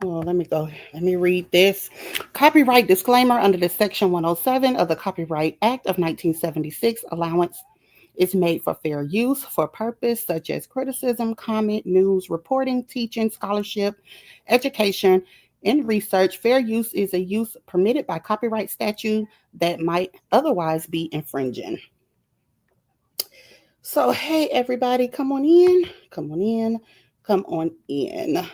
Oh, let me read this. Copyright disclaimer under the Section 107 of the Copyright Act of 1976. Allowance is made for fair use for purpose such as criticism, comment, news, reporting, teaching, scholarship, education, and research. Fair use is a use permitted by copyright statute that might otherwise be infringing. So, hey, everybody, come on in. Come on in. Come on in.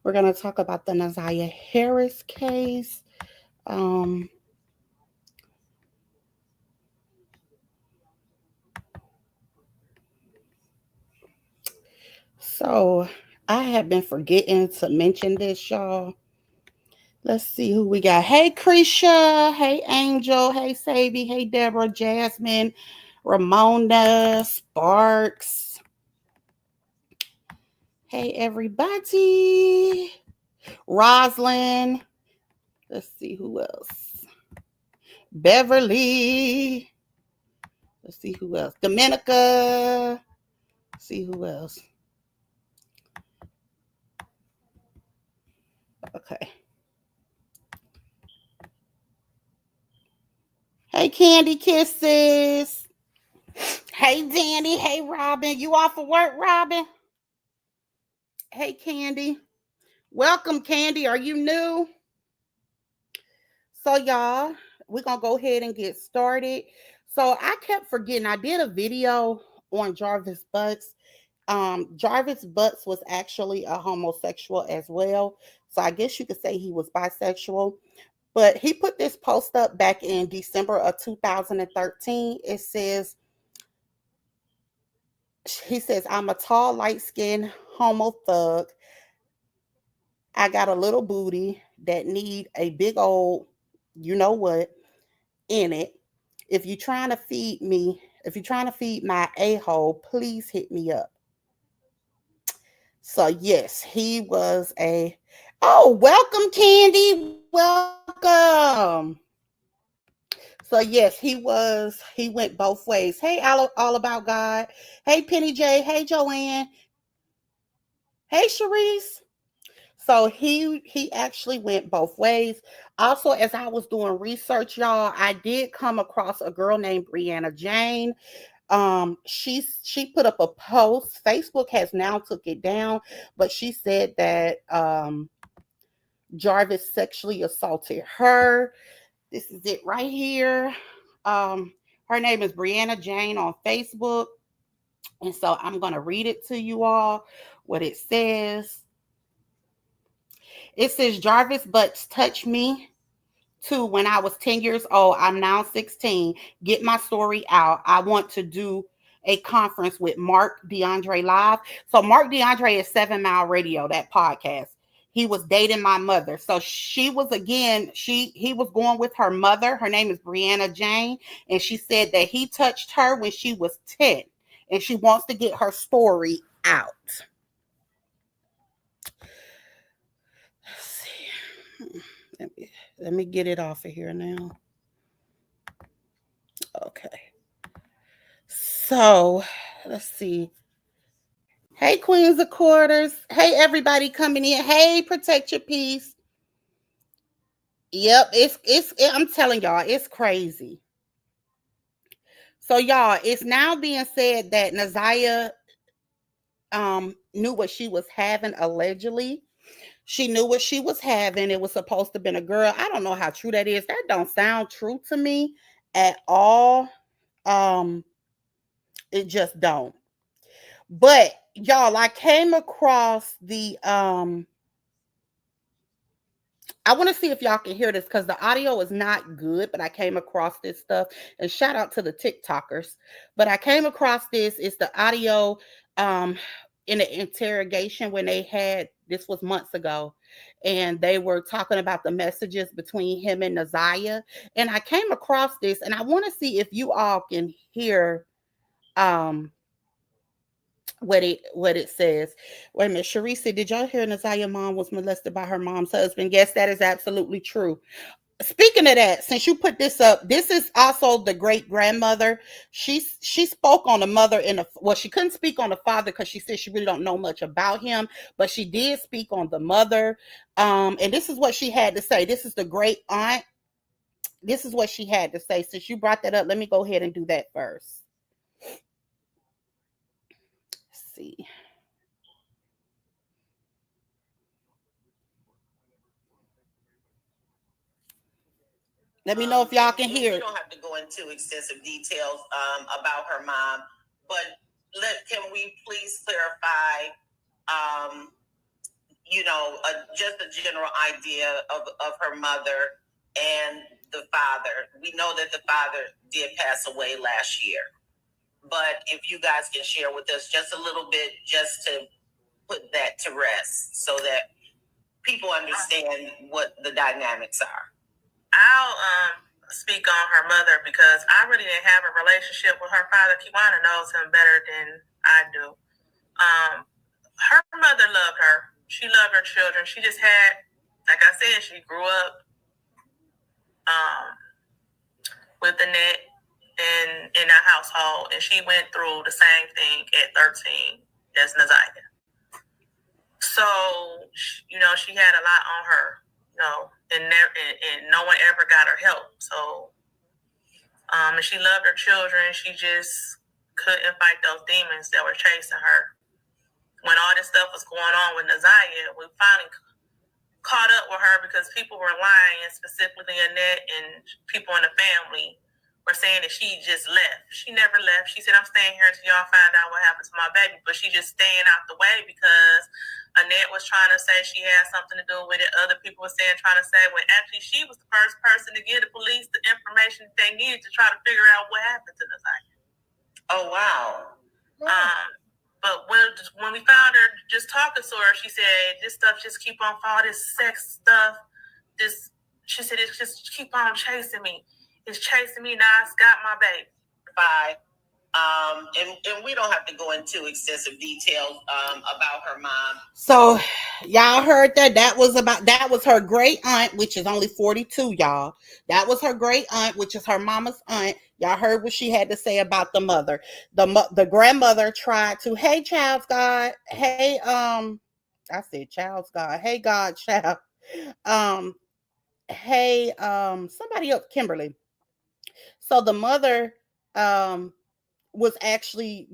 We're going to talk about the Naziah Harris case. Um, so, I have been forgetting to mention this, y'all. Let's see who we got. Hey, Krisha. Hey, Angel. Hey, Savy. Hey, Deborah. Jasmine. Ramona. Sparks. Hey, everybody. Roslyn. Let's see who else. Beverly. Let's see who else. Dominica. Let's see who else. Okay. Hey, Candy Kisses. Hey, Danny. Hey, Robin. You off of work, Robin? Hey, Candy. Welcome, Candy. Are you new? So, y'all, we're going to go ahead and get started. So, I kept forgetting. I did a video on Jarvis Butts. Jarvis Butts was actually a homosexual as well. So, I guess you could say he was bisexual. But he put this post up back in December of 2013. He says, I'm a tall, light-skinned homo thug. I got a little booty that need a big old, you know what, in it. If you're trying to feed me, if you're trying to feed my a-hole, please hit me up. So yes, he was a. Oh, welcome, Candy. Welcome. So yes, he went both ways. Hey, all about God. Hey, Penny J. Hey, Joanne. Hey, Sharice. So he actually went both ways. Also, as I was doing research, y'all, I did come across a girl named Brianna Jane. She put up a post. Facebook has now took it down, but she said that Jarvis sexually assaulted her. This is it right here. Her name is Brianna Jane on Facebook. And so I'm going to read it to you all what it says. It says Jarvis Butts touched me too when I was 10 years old. I'm now 16. Get my story out. I want to do a conference with Mark DeAndre Live. So Mark DeAndre is 7 Mile Radio, that podcast. He was dating my mother. So she was again, he was going with her mother. Her name is Brianna Jane. And she said that he touched her when she was 10. And she wants to get her story out. Let's see. Let me get it off of here now. Okay. So let's see. Hey, Queens of Quarters. Hey, everybody coming in. Hey, protect your peace. Yep, I'm telling y'all, it's crazy. So y'all, it's now being said that Naziah knew what she was having allegedly. She knew what she was having. It was supposed to have been a girl. I don't know how true that is. That don't sound true to me at all. Um, it just don't. But y'all, I came across the I want to see if y'all can hear this because the audio is not good, but I came across this stuff. And shout out to the TikTokers. But I came across this. It's the audio um in the interrogation when they had this was months ago. And they were talking about the messages between him and Naziah. And I came across this and I want to see if you all can hear um what it says. Wait a minute, Sharice, did y'all hear Naziah's mom was molested by her mom's husband? Yes, that is absolutely true. Speaking of that, since you put this up, this is also the great grandmother. She spoke on the mother in a, well, she couldn't speak on the father because she said she really don't know much about him, but she did speak on the mother. And this is what she had to say. This is the great aunt. This is what she had to say. Since you brought that up, let me go ahead and do that first. Let's see. Let me know if y'all can hear. We don't have to go into extensive details about her mom, but can we please clarify, um, just a general idea of her mother and the father? We know that the father did pass away last year, but if you guys can share with us just a little bit, just to put that to rest, so that people understand what the dynamics are. I'll speak on her mother because I really didn't have a relationship with her father. Kiwana knows him better than I do. Her mother loved her. She loved her children. She just had, like I said, she grew up with Annette in a household, and she went through the same thing at 13 as Nazaya. So, she had a lot on her, and no one ever got her help. So, and she loved her children. She just couldn't fight those demons that were chasing her. When all this stuff was going on with Nazaya, we finally caught up with her because people were lying, specifically Annette and people in the family were saying that she just left. She never left. She said, I'm staying here until y'all find out what happened to my baby. But she just staying out the way because Annette was trying to say she had something to do with it. Other people were trying to say, when actually she was the first person to give the police the information they needed to try to figure out what happened to Nazaya. Oh, wow. But when we found her just talking to her, she said, this stuff just keep on falling, this sex stuff. She said, it just keep on chasing me. It's chasing me, now it's got my baby. Bye. And we don't have to go into extensive details about her mom. So y'all heard that. That was her great aunt, which is only 42, y'all. That was her great aunt, which is her mama's aunt. Y'all heard what she had to say about the mother. The grandmother tried to, hey, child's God, hey, I said child's God, hey, God, child, um, hey, somebody else, Kimberly. So the mother, um, was actually,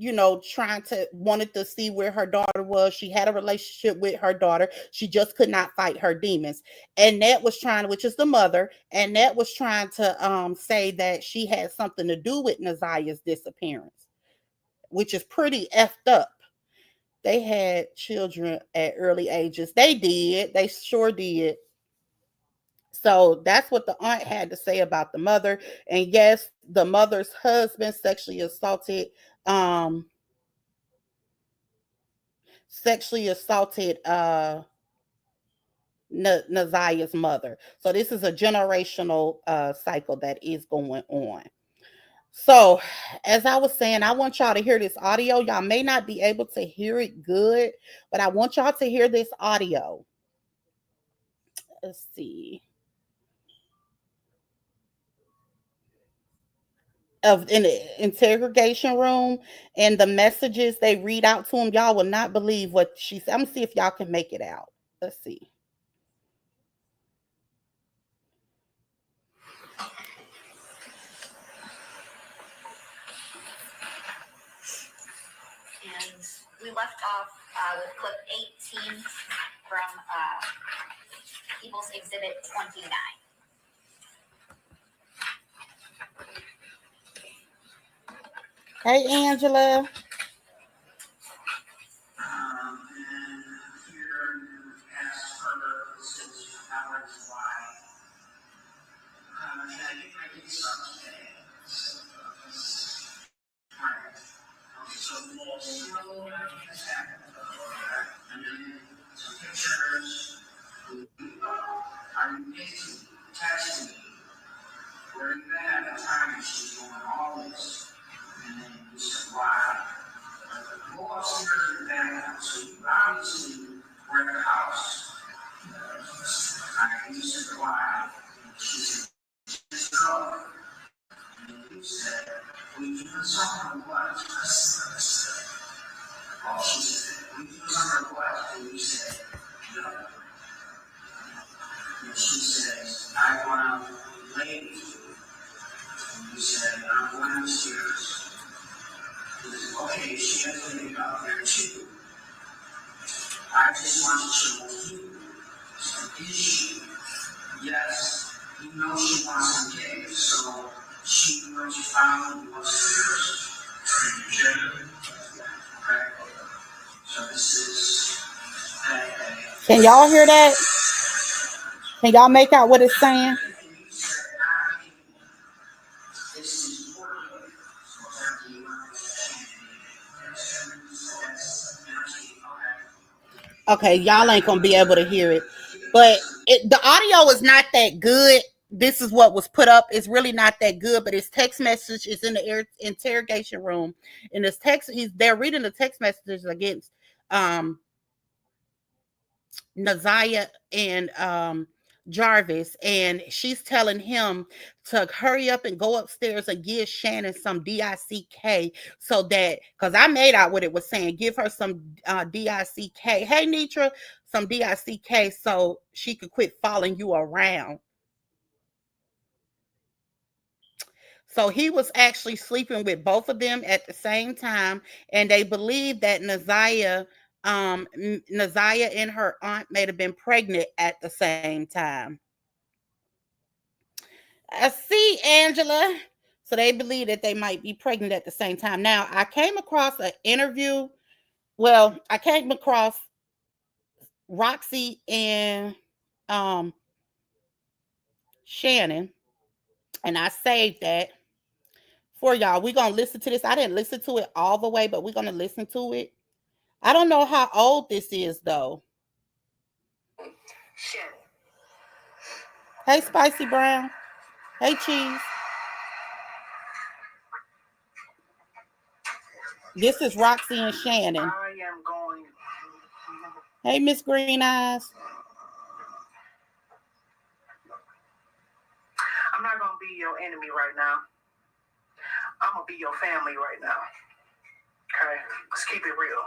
trying to wanted to see where her daughter was. She had a relationship with her daughter. She just could not fight her demons. And Nat was trying, which is the mother, and Nat was trying to say that she had something to do with Nazaya's disappearance, which is pretty effed up. They had children at early ages. They did. They sure did. So that's what the aunt had to say about the mother. And yes, the mother's husband um sexually assaulted Nazaya's mother. So this is a generational cycle that is going on. So, as I was saying, I want y'all to hear this audio. Y'all may not be able to hear it good, but I want y'all to hear this audio. Let's see. Of in the interrogation room and the messages they read out to him, y'all will not believe what she said. I'm gonna see if y'all can make it out. Let's see. And we left off with clip 18 from People's Exhibit 29. Hey, Angela. Where you had a time she's doing all this, and then you said, why? Go upstairs and down, so you obviously were in the house. I used to why. She said, We do something what? Oh, she said, we do something what? And we said, no. And she says, I want to lay with you. And we said, I'm going upstairs. He said, okay, she has to leave out there too. I just want to chill with you. So is she? Yes. You know she wants some cake, so she went to follow you upstairs. Okay. So this is. Can y'all hear that? Can y'all make out what it's saying? Okay, y'all ain't gonna be able to hear it, but the audio is not that good. This is what was put up. It's really not that good, but his text message is in the interrogation room, and this text they're reading the text messages against um Naziah and Jarvis, and she's telling him to hurry up and go upstairs and give Shannon some DICK so that, because I made out what it was saying, give her some DICK. Hey, Nitra, some DICK so she could quit following you around. So he was actually sleeping with both of them at the same time, and they believe that Naziah and her aunt may have been pregnant at the same time. I see, Angela. So they believe that they might be pregnant at the same time. Now, I came across an interview. Well, I came across Roxy and um, Shannon, and I saved that for y'all. We're going to listen to this. I didn't listen to it all the way, but we're going to listen to it. I don't know how old this is, though. Shannon. Hey, Spicy Brown. Hey, Cheese. This is Roxy and Shannon. I am going. Hey, Miss Green Eyes. I'm not going to be your enemy right now. I'm going to be your family right now. Okay? Let's keep it real.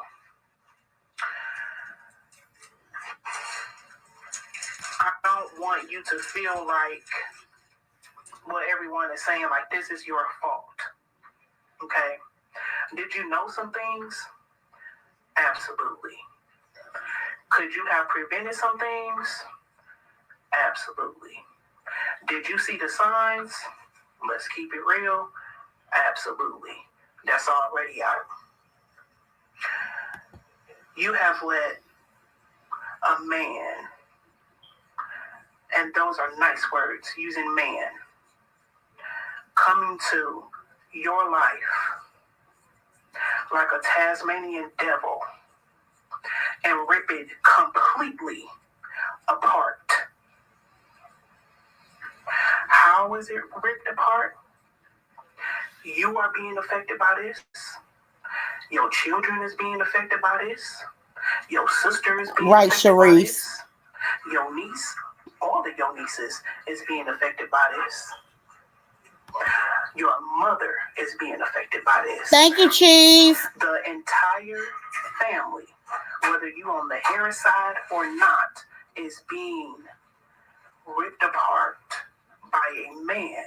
I don't want you to feel like what everyone is saying, like this is your fault. Okay? Did you know some things? Absolutely. Could you have prevented some things? Absolutely. Did you see the signs? Let's keep it real. Absolutely. That's already out. You have let a man, and those are nice words, using man, come into your life like a Tasmanian devil and rip it completely apart. How is it ripped apart? You are being affected by this. Your children is being affected by this. Your sister is being affected by this. Your niece, all of your nieces is being affected by this. Your mother is being affected by this. Thank you, Cheese. The entire family, whether you on the Harris side or not, is being ripped apart by a man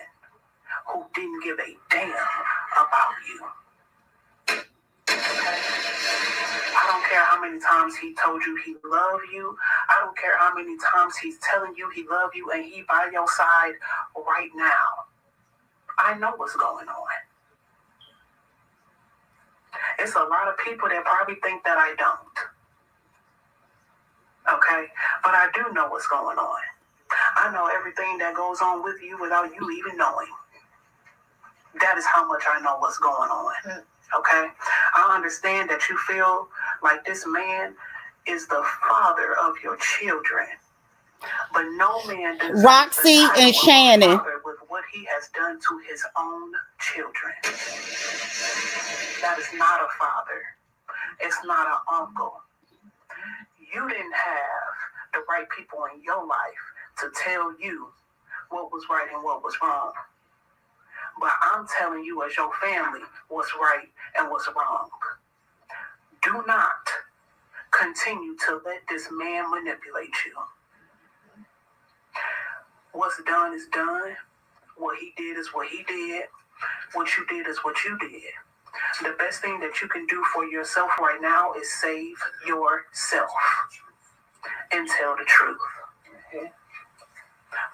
who didn't give a damn about you. I don't care how many times he told you he loved you. I don't care how many times he's telling you he loved you and he by your side right now. I know what's going on. It's a lot of people that probably think that I don't. Okay? But I do know what's going on. I know everything that goes on with you without you even knowing. That is how much I know what's going on. Okay? I understand that you feel like this man is the father of your children. But no man deserves Roxy and Shannon with what he has done to his own children. That is not a father. It's not an uncle. You didn't have the right people in your life to tell you what was right and what was wrong. But I'm telling you as your family what's right and what's wrong. Do not continue to let this man manipulate you. What's done is done. What he did is what he did. What you did is what you did. The best thing that you can do for yourself right now is save yourself and tell the truth. Okay?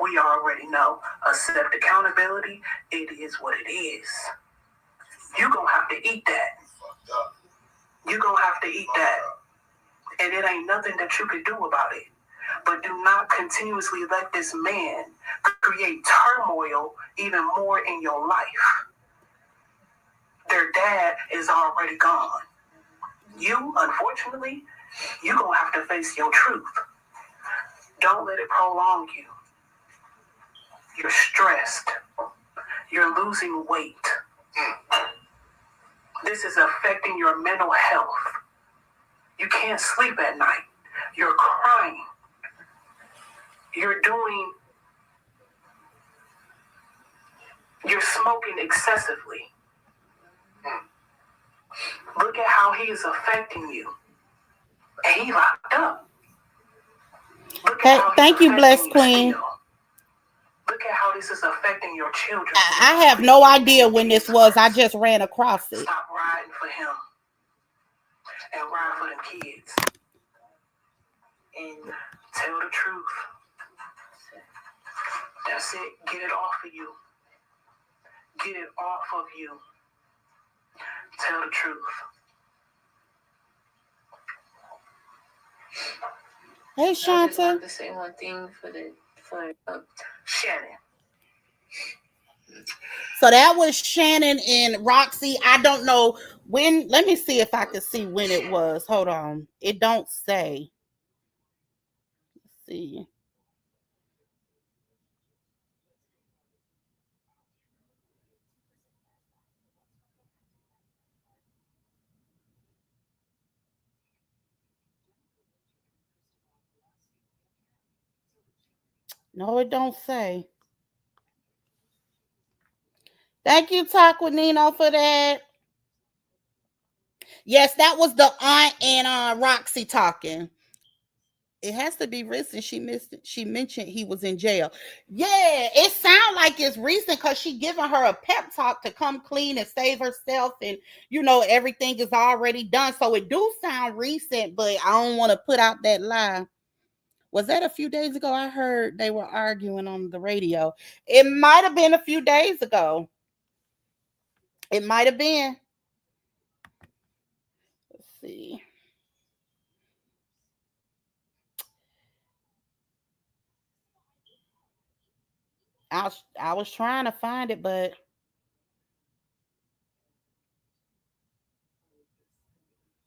We already know. Accept accountability. It is what it is. You're going to have to eat that. You're going to have to eat that. And it ain't nothing that you can do about it. But do not continuously let this man create turmoil even more in your life. Their dad is already gone. You, unfortunately, you're going to have to face your truth. Don't let it prolong you. You're stressed. You're losing weight. This is affecting your mental health. You can't sleep at night. You're crying. You're smoking excessively. Look at how he is affecting you. And he locked up. Thank you, Blessed Queen. Look at how this is affecting your children. I have no idea when this was. I just ran across it. Stop riding for him and ride for them kids. And tell the truth. That's it. Get it off of you. Get it off of you. Tell the truth. Hey, Shanta. I just want to say one thing for Shannon. So that was Shannon and Roxy. I don't know when. Let me see if I can see when it was. Hold on. It don't say. Let's see. No, it don't say. Thank you, Taquanino, for that. Yes, that was the aunt and Roxy talking. It has to be recent. She mentioned he was in jail. Yeah, it sounds like it's recent because she giving her a pep talk to come clean and save herself, and everything is already done. So it do sound recent, but I don't want to put out that lie. Was that a few days ago? I heard they were arguing on the radio. It might have been a few days ago. It might have been. Let's see. I was trying to find it, but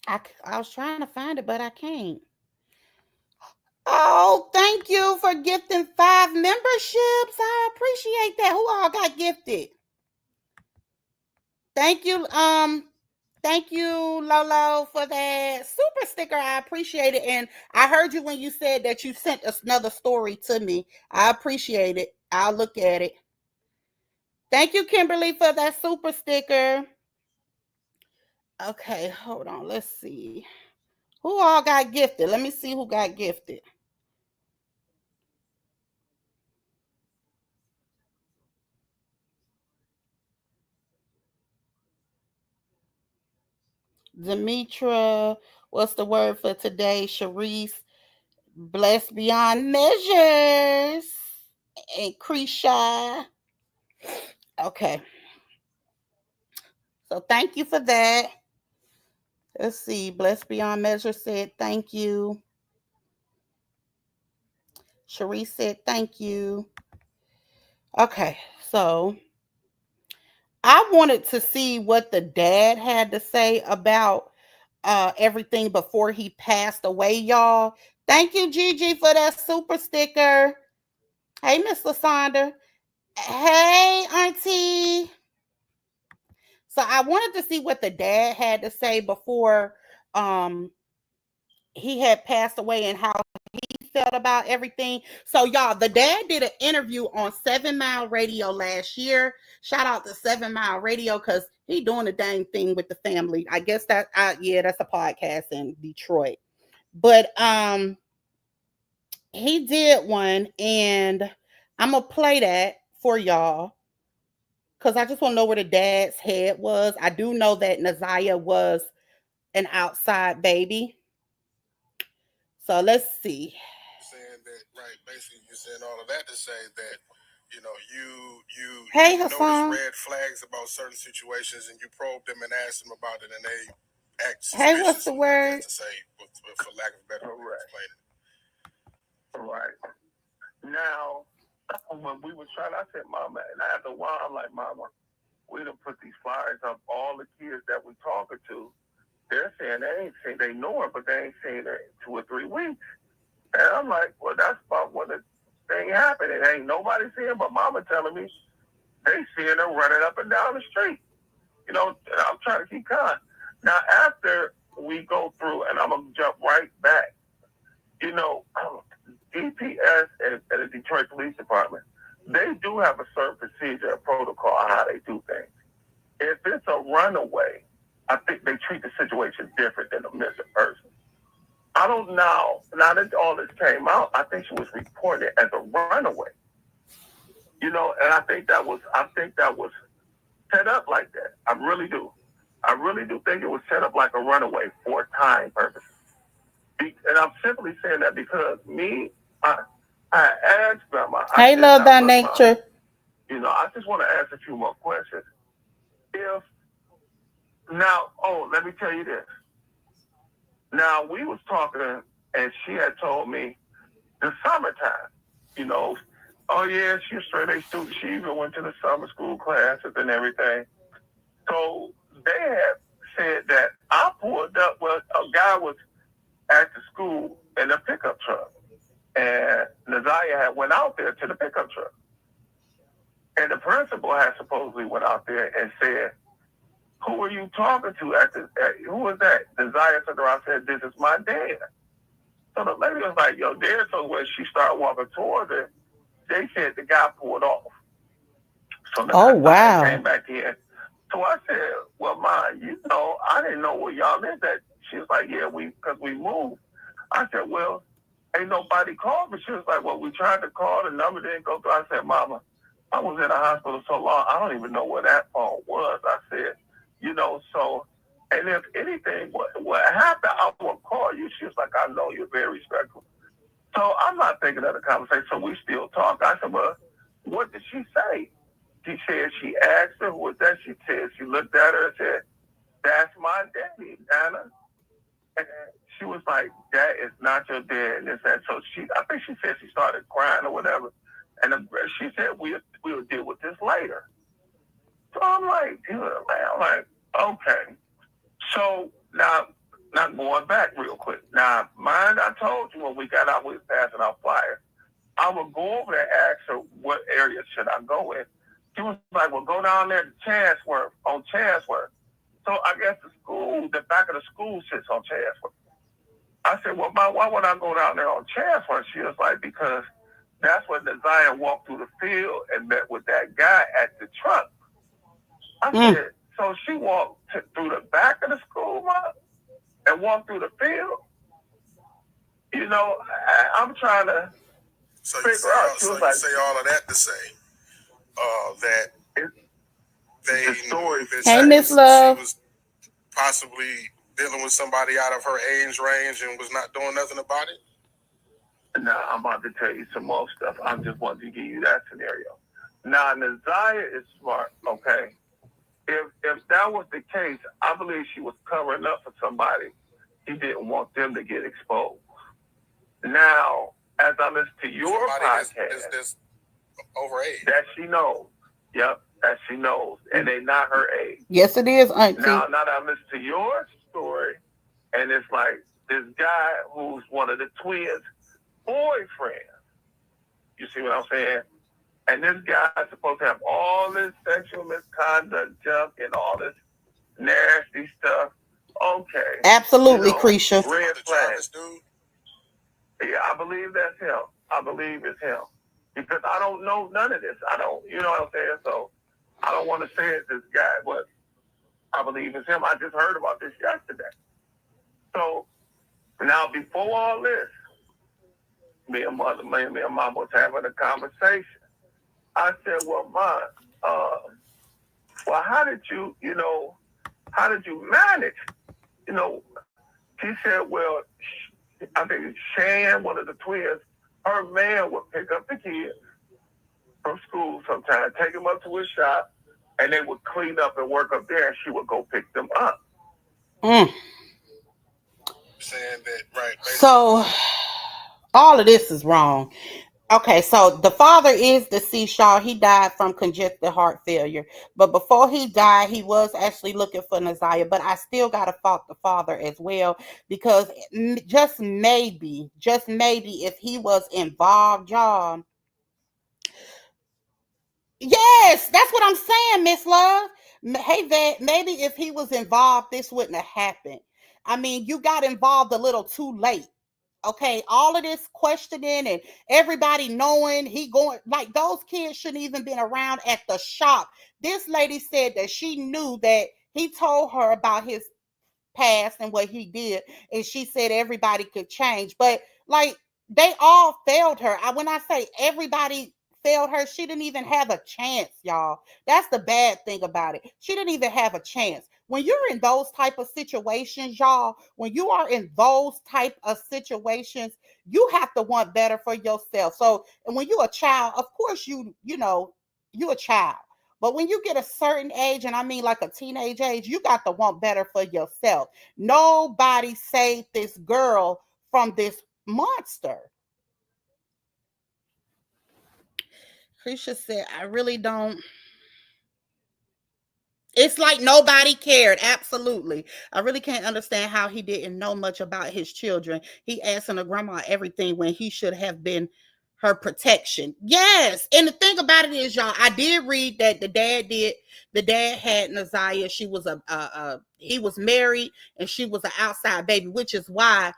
I was trying to find it, but I can't. Oh, thank you for gifting 5 memberships. I appreciate that. Who all got gifted? Thank you, Lolo, for that super sticker. I appreciate it. And I heard you when you said that you sent us another story to me. I appreciate it. I'll look at it. Thank you, Kimberly, for that super sticker. Okay, hold on. Let's see. Who all got gifted? Let me see who got gifted. Demetra, what's the word for today? Sharice, blessed beyond measures. And Krisha. Okay. So thank you for that. Let's see. Blessed beyond measure said thank you. Sharice said thank you. Okay. So I wanted to see what the dad had to say about everything before he passed away, y'all. Thank you, Gigi, for that super sticker. Hey, Miss Lasandra. Hey, Auntie. So I wanted to see what the dad had to say before he had passed away and how he felt about everything. So y'all, the dad did an interview on 7 Mile Radio last year. Shout out to 7 Mile Radio because he doing the dang thing with the family. I guess that yeah, that's a podcast in Detroit. But he did one, and I'm gonna play that for y'all because I just want to know where the dad's head was. I do know that Naziah was an outside baby. So let's see. Saying that, right? Basically, you're saying all of that to say that, Hey, you Hassan. notice red flags about certain situations, and you probe them and ask them about it, and they act Hey, what's suspicious. the I word? guess to say, for lack of a better way of explaining. Right. Now, when we were trying, I said, Mama, and after a while, I'm like, Mama, we done put these flyers up. All the kids that we talking to, they're saying they ain't seen, they know her, but they ain't seen her in 2 or 3 weeks. And I'm like, well, that's about when the thing happened. It ain't nobody seeing, but Mama telling me they seeing her running up and down the street. And I'm trying to keep calm. Now, after we go through, and I'm going to jump right back, DPS and the Detroit Police Department, they do have a certain procedure, a protocol, how they do things. If it's a runaway, I think they treat the situation different than a missing person. I don't know. Now that all this came out, I think she was reported as a runaway. And I think that was set up like that. I really do. I really do think it was set up like a runaway for time purposes. And I'm simply saying that because I asked Grandma. Hey, love thy nature. I just want to ask a few more questions. Let me tell you this. Now, we was talking, and she had told me the summertime, oh, yeah, she's a straight-A student. She even went to the summer school classes and everything. So they had said that I pulled up, well, a guy was at the school in a pickup truck, and Naziah had went out there to the pickup truck. And the principal had supposedly went out there and said, who are you talking to? Who was that? Naziah turned around and said, this is my dad. So the lady was like, yo, dad. So when she started walking towards her, they said the guy pulled off. So wow. Came back in. So I said, well, Ma, I didn't know where y'all lived at. She was like, yeah, because we moved. I said, well, ain't nobody called. But she was like, well, we tried to call. The number didn't go through. I said, Mama, I was in the hospital so long, I don't even know where that phone was. I said, so, and if anything, what happened, I will call you. She was like, I know you're very respectful. So I'm not thinking of the conversation. So we still talk. I said, well, what did she say? She said she asked her, who was that? She said, she looked at her and said, that's my daddy, Anna. And she was like, that is not your dad. And that. So I think she said she started crying or whatever. And she said, we'll deal with this later. So I'm like, okay. So now, not going back real quick. Now, mind I told you when we got out, we was passing out flyers. I would go over there and ask her what area should I go in. She was like, well, go down there to Chatsworth, on Chatsworth. So I guess the back of the school sits on Chatsworth. I said, well, Ma, why would I go down there on Chatsworth? She was like, because that's when Naziah walked through the field and met with that guy at the truck. I said, so she walked through the back of the school, Ma, and walked through the field? I'm trying to figure out. So you say all of that to say that the story. Hey, Miss Love. She was possibly dealing with somebody out of her age range and was not doing nothing about it? Now, I'm about to tell you some more stuff. I just wanted to give you that scenario. Now, Naziah is smart, okay? If that was the case, I believe she was covering up for somebody. She didn't want them to get exposed. Now, as I listen to your podcast, that's over age. That she knows. Yep, that she knows. And they not her age. Yes, it is, Auntie. Now that I listen to your story, and it's like this guy who's one of the twins' boyfriends. You see what I'm saying? And this guy is supposed to have all this sexual misconduct junk and all this nasty stuff. Okay. Absolutely, Krisha. Red flag. Yeah, I believe that's him. I believe it's him. Because I don't know none of this. I don't, you know what I'm saying? So I don't want to say it's this guy, but I believe it's him. I just heard about this yesterday. So now before all this, me and mom was having a conversation. I said, well, Mom, well, how did you manage? You know, she said, well, I think Shan, one of the twins, her man would pick up the kids from school sometimes, take them up to his shop, and they would clean up and work up there, and she would go pick them up. Mm. Saying that, right? So all of this is wrong. Okay, so the father is deceased, y'all. He died from congestive heart failure. But before he died, he was actually looking for Naziah. But I still got to fault the father as well because just maybe, if he was involved, y'all. Yes, that's what I'm saying, Miss Love. Hey, Vet, maybe if he was involved, this wouldn't have happened. I mean, you got involved a little too late. Okay, all of this questioning and everybody knowing he going, like, those kids shouldn't even been around at the shop. This lady said that she knew that he told her about his past and what he did, and she said everybody could change, but like they all failed her. When I say everybody failed her, she didn't even have a chance, y'all. That's the bad thing about it. She didn't even have a chance. When you're in those type of situations, y'all, when you are in those type of situations, you have to want better for yourself. So, and when you're a child, of course you're a child. But when you get a certain age, and I mean like a teenage age, you got to want better for yourself. Nobody saved this girl from this monster. Krisha said, I really don't. It's like nobody cared. Absolutely. I really can't understand how he didn't know much about his children. He asking her grandma everything when he should have been her protection. Yes. And the thing about it is, y'all, I did read that the dad had Naziah. She was he was married and she was an outside baby, which is why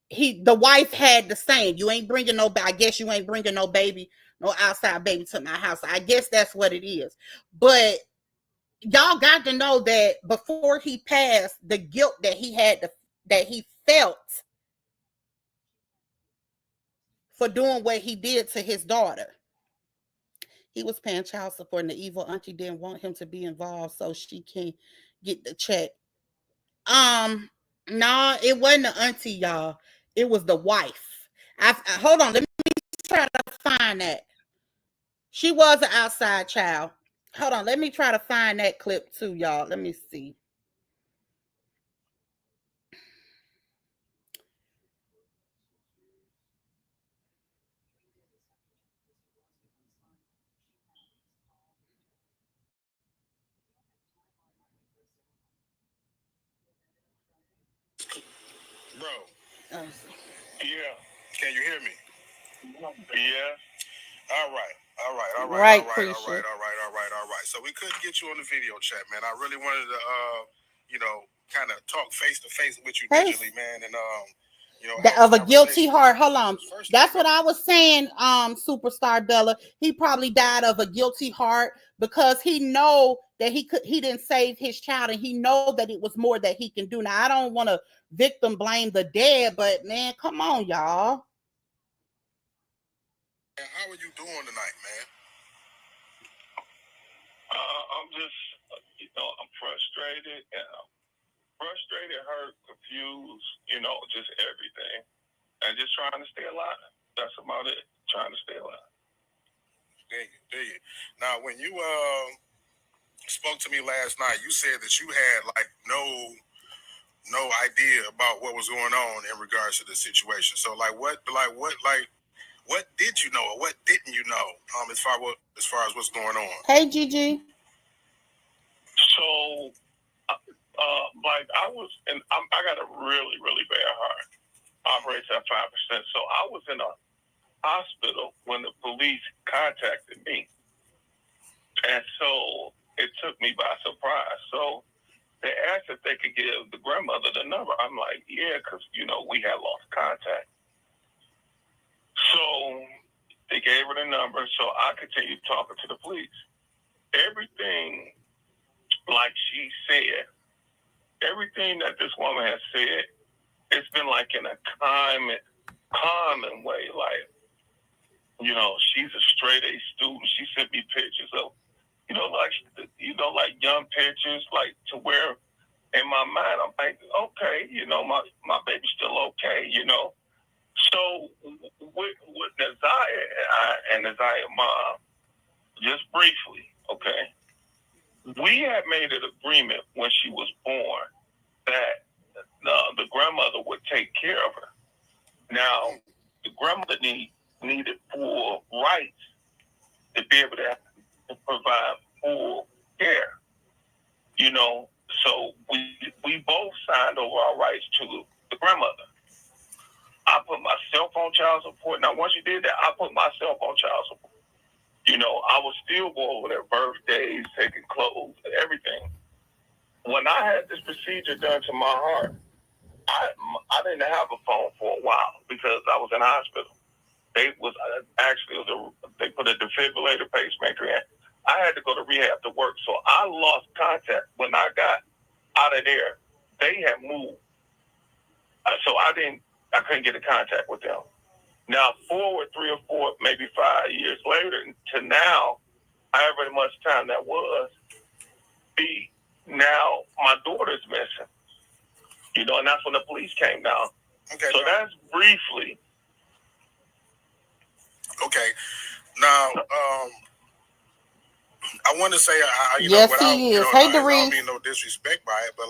the wife had the same. You ain't bringing no, I guess you ain't bringing no baby, no outside baby to my house. I guess that's what it is. But y'all got to know that before he passed, the guilt that that he felt for doing what he did to his daughter. He was paying child support, and the evil auntie didn't want him to be involved, so she can get the check. No, it wasn't the auntie, y'all. It was the wife. Hold on, let me try to find that. She was an outside child. Hold on, let me try to find that clip too, y'all. Let me see. Bro. Yeah. Can you hear me? Yeah. Right, Krisha. All right. So we couldn't get you on the video chat, man. I really wanted to, kind of talk face to face with you digitally, man, and Of a guilty heart. Hold on. That's what I was saying, superstar Bella. He probably died of a guilty heart because he know that he didn't save his child, and he know that it was more that he can do. Now I don't want to victim blame the dead, but man, come on, y'all. How are you doing tonight, man? I'm just, I'm frustrated, hurt, confused, just everything, and just trying to stay alive. That's about it. Trying to stay alive. There you. Now, when you spoke to me last night, you said that you had like no idea about what was going on in regards to the situation. So, what did you know, or what didn't you know, as far as what's going on? Hey, Gigi. So, I was, I got a really, really bad heart. Operates at 5%. So I was in a hospital when the police contacted me, and so it took me by surprise. So they asked if they could give the grandmother the number. I'm like, yeah, because we had lost contact. So they gave her the number, so I continued talking to the police. Everything, like she said, everything that this woman has said, it's been like in a common way. Like, she's a straight A student. She sent me pictures of, like young pictures, like to where in my mind I'm like, okay, my baby's still okay. So with Naziah and Naziah mom, just briefly, okay, we had made an agreement when she was born that the grandmother would take care of her. Now, the grandmother needed full rights to be able to provide full care. So we both signed over our rights to the grandmother. I put myself on child support. Now, once you did that, I put myself on child support. I would still go over their birthdays, taking clothes, everything. When I had this procedure done to my heart, I didn't have a phone for a while because I was in the hospital. They put a defibrillator pacemaker in. I had to go to rehab to work, so I lost contact. When I got out of there, they had moved, so I couldn't get in contact with them. Now, forward 3 or 4, maybe 5 years later to now, however much time that was, now my daughter's missing. And that's when the police came down. Okay. So that's briefly. Okay. Now, I want to say, yes, without, he is. Hey, I don't Doris. mean no disrespect by it, but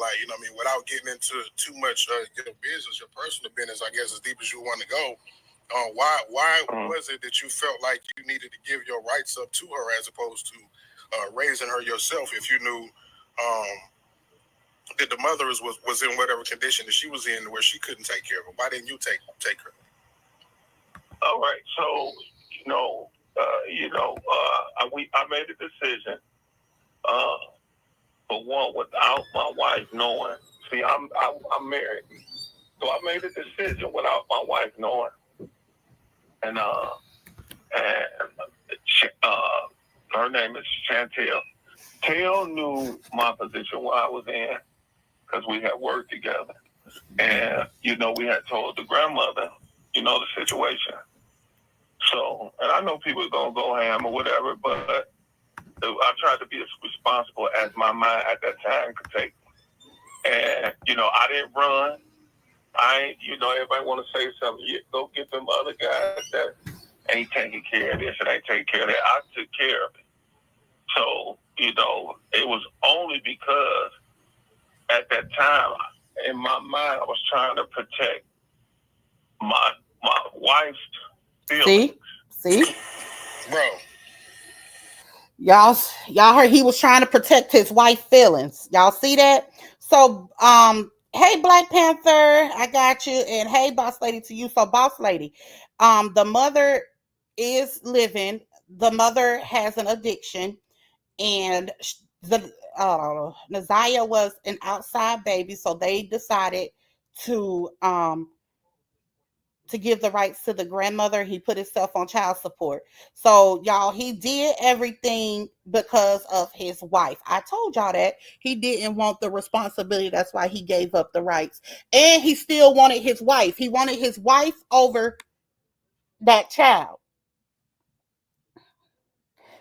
without getting into too much your business, your personal business, I guess as deep as you want to go. Why was it that you felt like you needed to give your rights up to her as opposed to raising her yourself? If you knew that the mother was in whatever condition that she was in, where she couldn't take care of her, why didn't you take her? All right, so I made a decision. For one, without my wife knowing. See, I'm married, so I made a decision without my wife knowing. And her name is Chantel. Tail knew my position where I was in because we had worked together, and we had told the grandmother, the situation. So, and I know people are gonna go ham or whatever, but I tried to be as responsible as my mind at that time could take. And I didn't run. Everybody want to say something. Go get them other guys that ain't taking care of this and ain't taking care of that. I took care of it. So, it was only because at that time, in my mind, I was trying to protect my wife's feelings. See? Bro. Y'all heard he was trying to protect his wife's feelings. Y'all see that? So, hey, Black Panther, I got you. And hey, Boss Lady to you. So, Boss Lady, the mother is living. The mother has an addiction. And the Naziah was an outside baby. So, they decided to give the rights to the grandmother. He put himself on child support. So, y'all, he did everything because of his wife. I told y'all that he didn't want the responsibility. That's why he gave up the rights. And he still wanted his wife. He wanted his wife over that child.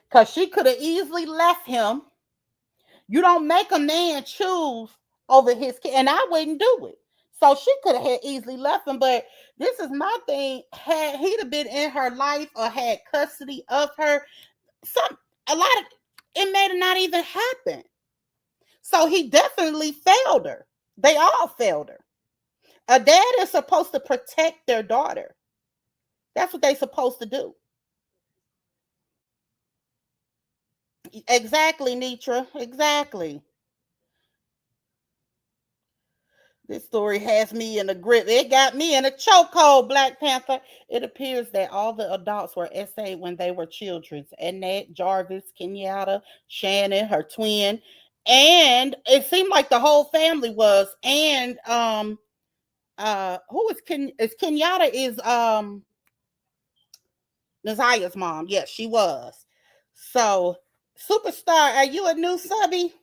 Because she could have easily left him. You don't make a man choose over his kid. And I wouldn't do it. So she could have easily left him, but this is my thing. Had he have been in her life or had custody of her, a lot of it may not even happen. So he definitely failed her. They all failed her. A dad is supposed to protect their daughter. That's what they're supposed to do. Exactly, Nitra. Exactly. This story has me in a grip. It got me in a chokehold, Black Panther. It appears that all the adults were essayed when they were children. Annette, Jarvis, Kenyatta, Shannon, her twin. And it seemed like the whole family was. And who is Kenyatta is Nazia's mom. Yes, she was. So, Superstar, are you a new subby?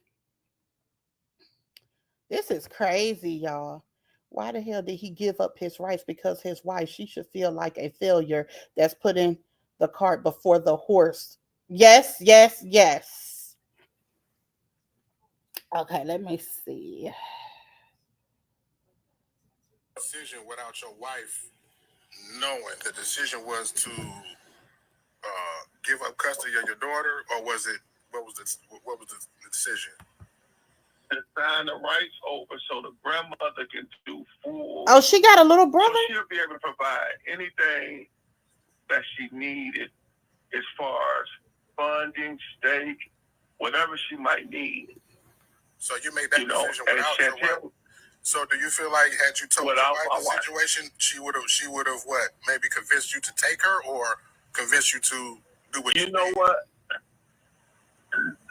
This is crazy, y'all. Why the hell did he give up his rights? Because his wife, she should feel like a failure that's putting the cart before the horse. Yes, yes, yes. Okay, let me see. Decision without your wife knowing the decision was to give up custody of your daughter, or was it what was the decision? To sign the rights over so the grandmother can do full. Oh, she got a little brother? So she'll be able to provide anything that she needed as far as funding, stake, whatever she might need. So you made that decision without your wife. So do you feel like had you told your wife the situation, she would have what? Maybe convinced you to take her, or convinced you to do what you know what?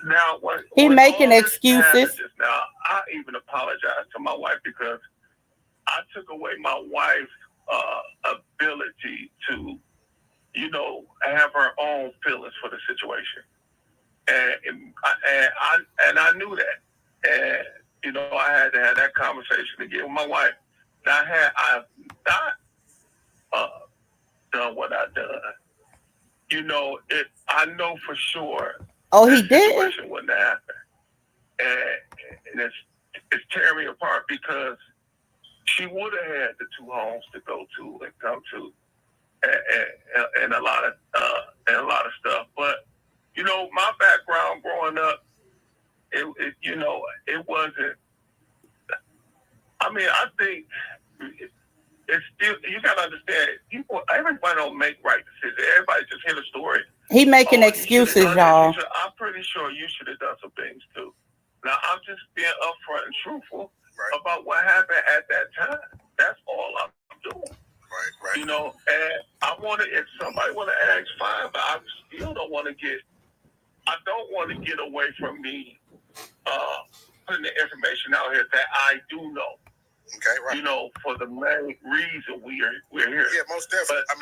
Now, he making excuses. Now, I even apologize to my wife because I took away my wife's ability to, have her own feelings for the situation, and I knew that, and I had to have that conversation again with my wife. Now, I've not done what I've done, I know for sure. Oh, he did. Situation wouldn't happen, and it's tearing me apart because she would have had the two homes to go to and come to, and a lot of stuff. But my background growing up, it wasn't. I mean, I think it's still, you gotta understand, everybody don't make right decisions. Everybody just hear the story. He making excuses, y'all. I'm pretty sure you should have done some things too. Now I'm just being upfront and truthful about what happened at that time. That's all I'm doing. Right. And I want to, if somebody want to ask, fine, but I still don't want to get away from me putting the information out here that I do know. Okay, right. For the main reason we're here. Yeah, most definitely. But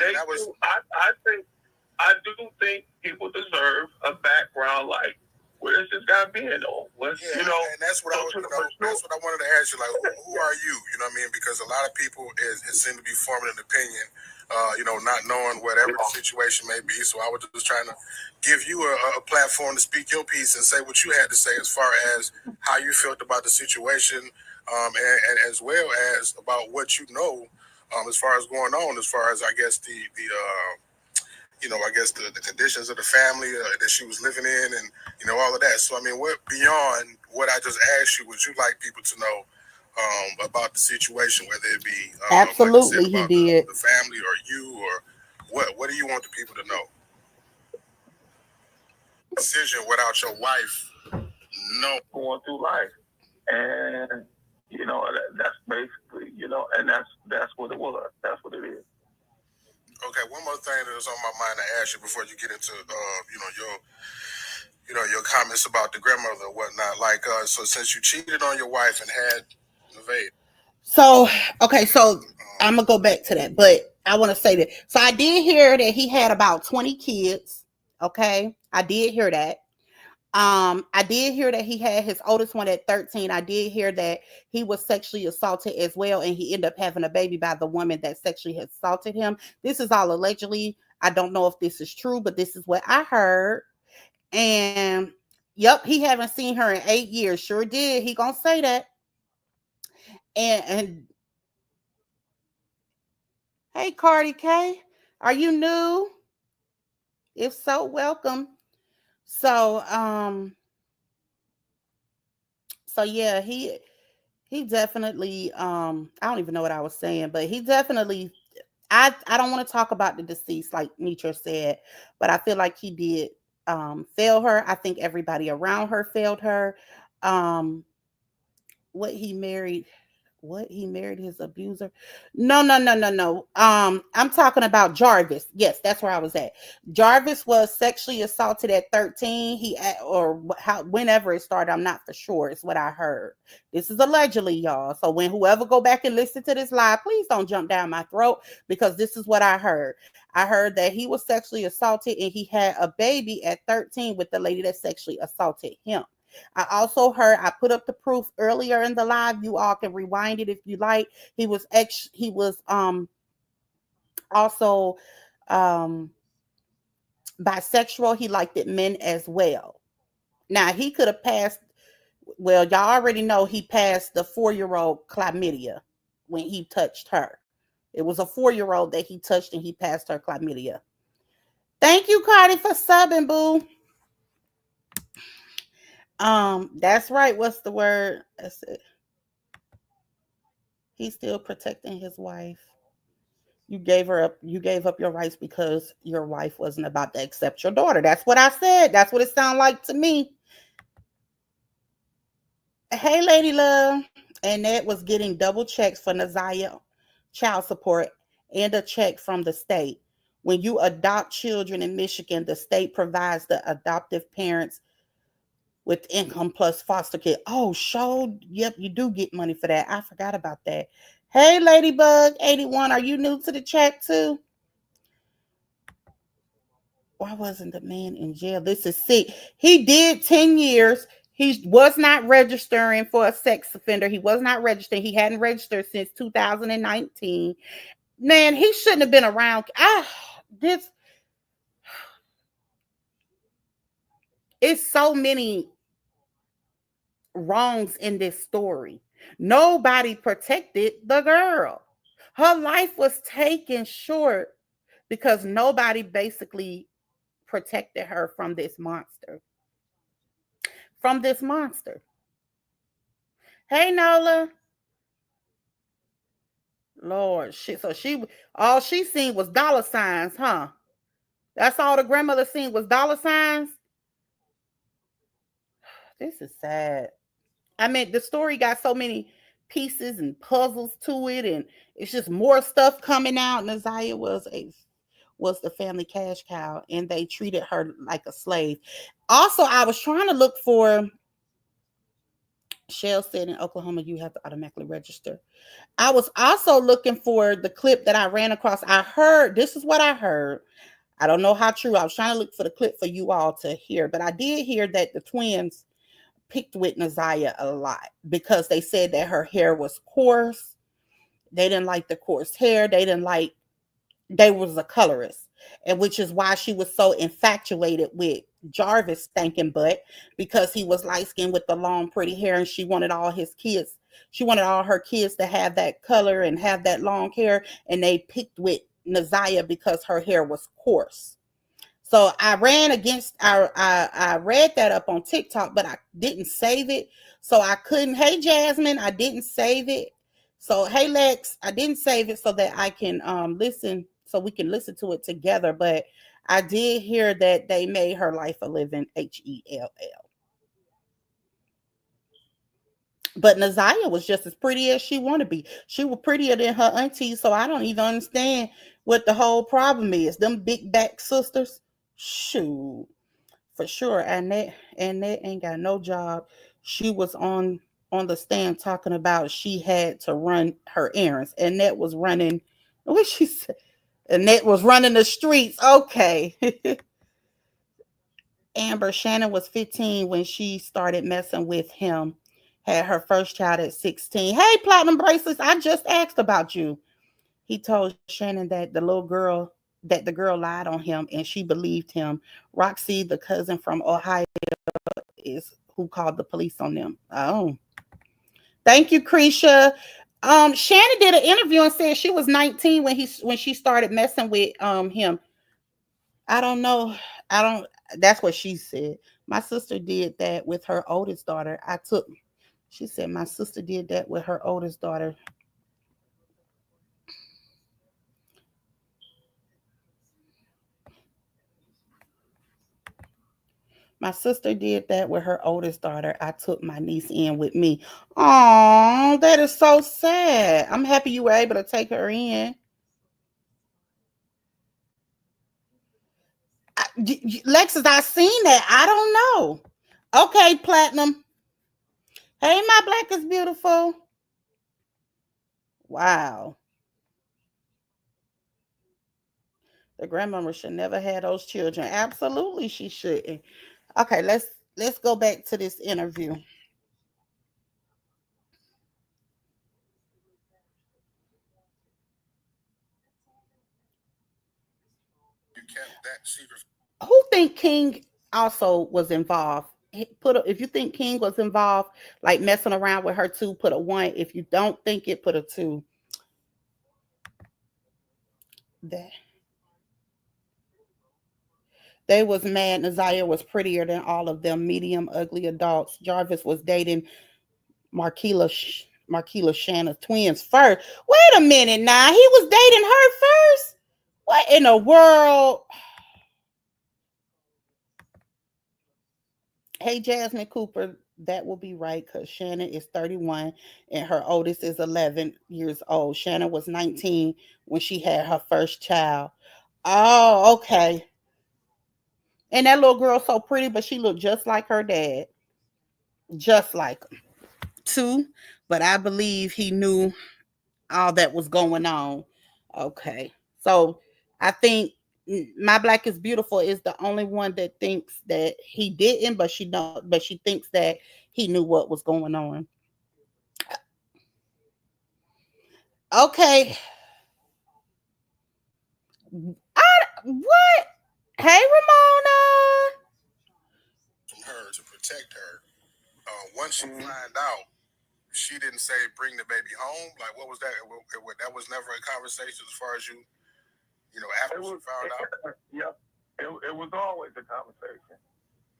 I do think people deserve a background like, where's this guy been on? And that's what that's what I wanted to ask you. Like, who are you? You know what I mean? Because a lot of people it seem to be forming an opinion, not knowing whatever the situation may be. So I was just trying to give you a platform to speak your piece and say what you had to say as far as how you felt about the situation, and as well as about what you know, as far as going on, as far as I guess the conditions of the family that she was living in, and all of that. So I mean, what beyond what I just asked you would you like people to know about the situation, whether it be absolutely like he did the family or you, or what do you want the people to know? Decision without your wife, no, going through life, and that's basically and that's what it was. That's what it is. Okay, one more thing that was on my mind to ask you before you get into your comments about the grandmother and whatnot. Like, so since you cheated on your wife and had Nevada. So I'm gonna go back to that, but I want to say that. So I did hear that he had about 20 kids. Okay, I did hear that. I did hear that he had his oldest one at 13. I did hear that he was sexually assaulted as well, and he ended up having a baby by the woman that sexually assaulted him. This is all allegedly. I don't know if this is true, but this is what I heard. And yep, he haven't seen her in 8 years. Sure did. He gonna say that. And hey, Cardi K, are you new? If so, welcome. So yeah, he definitely I don't even know what I was saying, but he definitely I don't want to talk about the deceased like Nitra said, but I feel like he did fail her. I think everybody around her failed her. Um what he married his abuser. No. I'm talking about Jarvis. Yes, that's where I was at. Jarvis was sexually assaulted at 13. Whenever it started, I'm not for sure. It's what I heard. This is allegedly, y'all. So when whoever go back and listen to this live, please don't jump down my throat, because this is what I heard. I heard that he was sexually assaulted and he had a baby at 13 with the lady that sexually assaulted him. I also heard, I put up the proof earlier in the live. You all can rewind it if you like. He was also um bisexual. He liked it men as well. Now he could have passed, well, y'all already know he passed the 4-year-old chlamydia when he touched her. It was a 4-year-old that he touched and he passed her chlamydia. Thank you, Cardi, for subbing, boo. That's right. What's the word? That's it. He's still protecting his wife. You gave her up. You gave up your rights because your wife wasn't about to accept your daughter. That's what I said. That's what it sounded like to me. Hey, Lady Love. Annette was getting double checks for Naziah child support and a check from the state. When you adopt children in Michigan, the state provides the adoptive parents with income plus foster care. Oh, show. Yep, you do get money for that. I forgot about that. Hey, Ladybug81, are you new to the chat too? Why wasn't the man in jail? This is sick. He did 10 years. He was not registering for a sex offender. He was not registering. He hadn't registered since 2019. Man, he shouldn't have been around. This it's so many wrongs in this story. Nobody protected the girl. Her life was taken short because nobody basically protected her from this monster. From this monster. Hey, Nola. Lord, shit. So all she seen was dollar signs, huh? That's all the grandmother seen was dollar signs. This is sad. I mean, the story got so many pieces and puzzles to it, and it's just more stuff coming out. Naziah was the family cash cow, and they treated her like a slave. Also, I was trying to look for. Shell said in Oklahoma, you have to automatically register. I was also looking for the clip that I ran across. I heard, this is what I heard. I don't know how true. I was trying to look for the clip for you all to hear, but I did hear that the twins picked with Naziah a lot because they said that her hair was coarse. They didn't like the coarse hair. They was a colorist, and which is why she was so infatuated with Jarvis stinking butt, because he was light skinned with the long pretty hair, and she wanted all her kids to have that color and have that long hair, and they picked with Naziah because her hair was coarse. So I ran against I read that up on TikTok, but I didn't save it. So I couldn't. Hey Jasmine, I didn't save it. So hey Lex, I didn't save it so that I can listen, so we can listen to it together. But I did hear that they made her life a living, HELL. But Naziah was just as pretty as she wanted to be. She was prettier than her auntie, so I don't even understand what the whole problem is. Them big back sisters, shoot, for sure. And that ain't got no job. She was on the stand talking about she had to run her errands, and that was running. What she said? And that was running the streets. Okay. Amber Shannon was 15 when she started messing with him. Had her first child at 16. Hey, Platinum Bracelets, I just asked about you. He told Shannon that the girl lied on him and she believed him. Roxy, the cousin from Ohio, is who called the police on them. Oh. Thank you, Krisha. Shannon did an interview and said she was 19 when she started messing with him. I don't know. I don't That's what she said. My sister did that with her oldest daughter. She said my sister did that with her oldest daughter. My sister did that with her oldest daughter. I took my niece in with me. Oh, that is so sad. I'm happy you were able to take her in. Lexus, I seen that. I don't know. Okay, Platinum. Hey, my black is beautiful. Wow. The grandmama should never have those children. Absolutely, she shouldn't. Okay, let's go back to this interview. You kept that secret. Who think King also was involved? If you think King was involved, like messing around with her too, put a one. If you don't think it, put a two. That they was mad. Nazaya was prettier than all of them. Medium, ugly adults. Jarvis was dating Marquila Shanna's twins first. Wait a minute now. He was dating her first? What in the world? Hey, Jasmine Cooper, that will be right because Shannon is 31 and her oldest is 11 years old. Shannon was 19 when she had her first child. Oh, okay. And that little girl so pretty, but she looked just like her dad. Just like him. Too. But I believe he knew all that was going on. Okay. So I think My Black is Beautiful is the only one that thinks that he didn't, but she thinks that he knew what was going on. Okay. What? Hey Ramona. From her to protect her. Once you find out, she didn't say bring the baby home. Like, what was that? That was never a conversation as far as after she found out. Yep. It was always a conversation.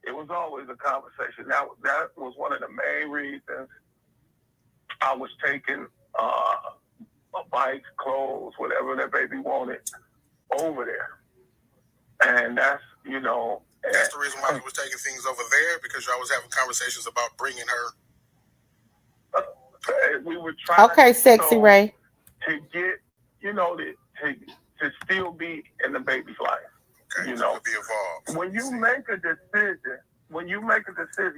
It was always a conversation. That was one of the main reasons I was taking bikes, clothes, whatever that baby wanted over there. And that's That's the reason why you was taking things over there, because y'all was having conversations about bringing her. We were trying. Okay, Sexy Ray. To get to still be in the baby's life. Okay, be involved. When you make a decision,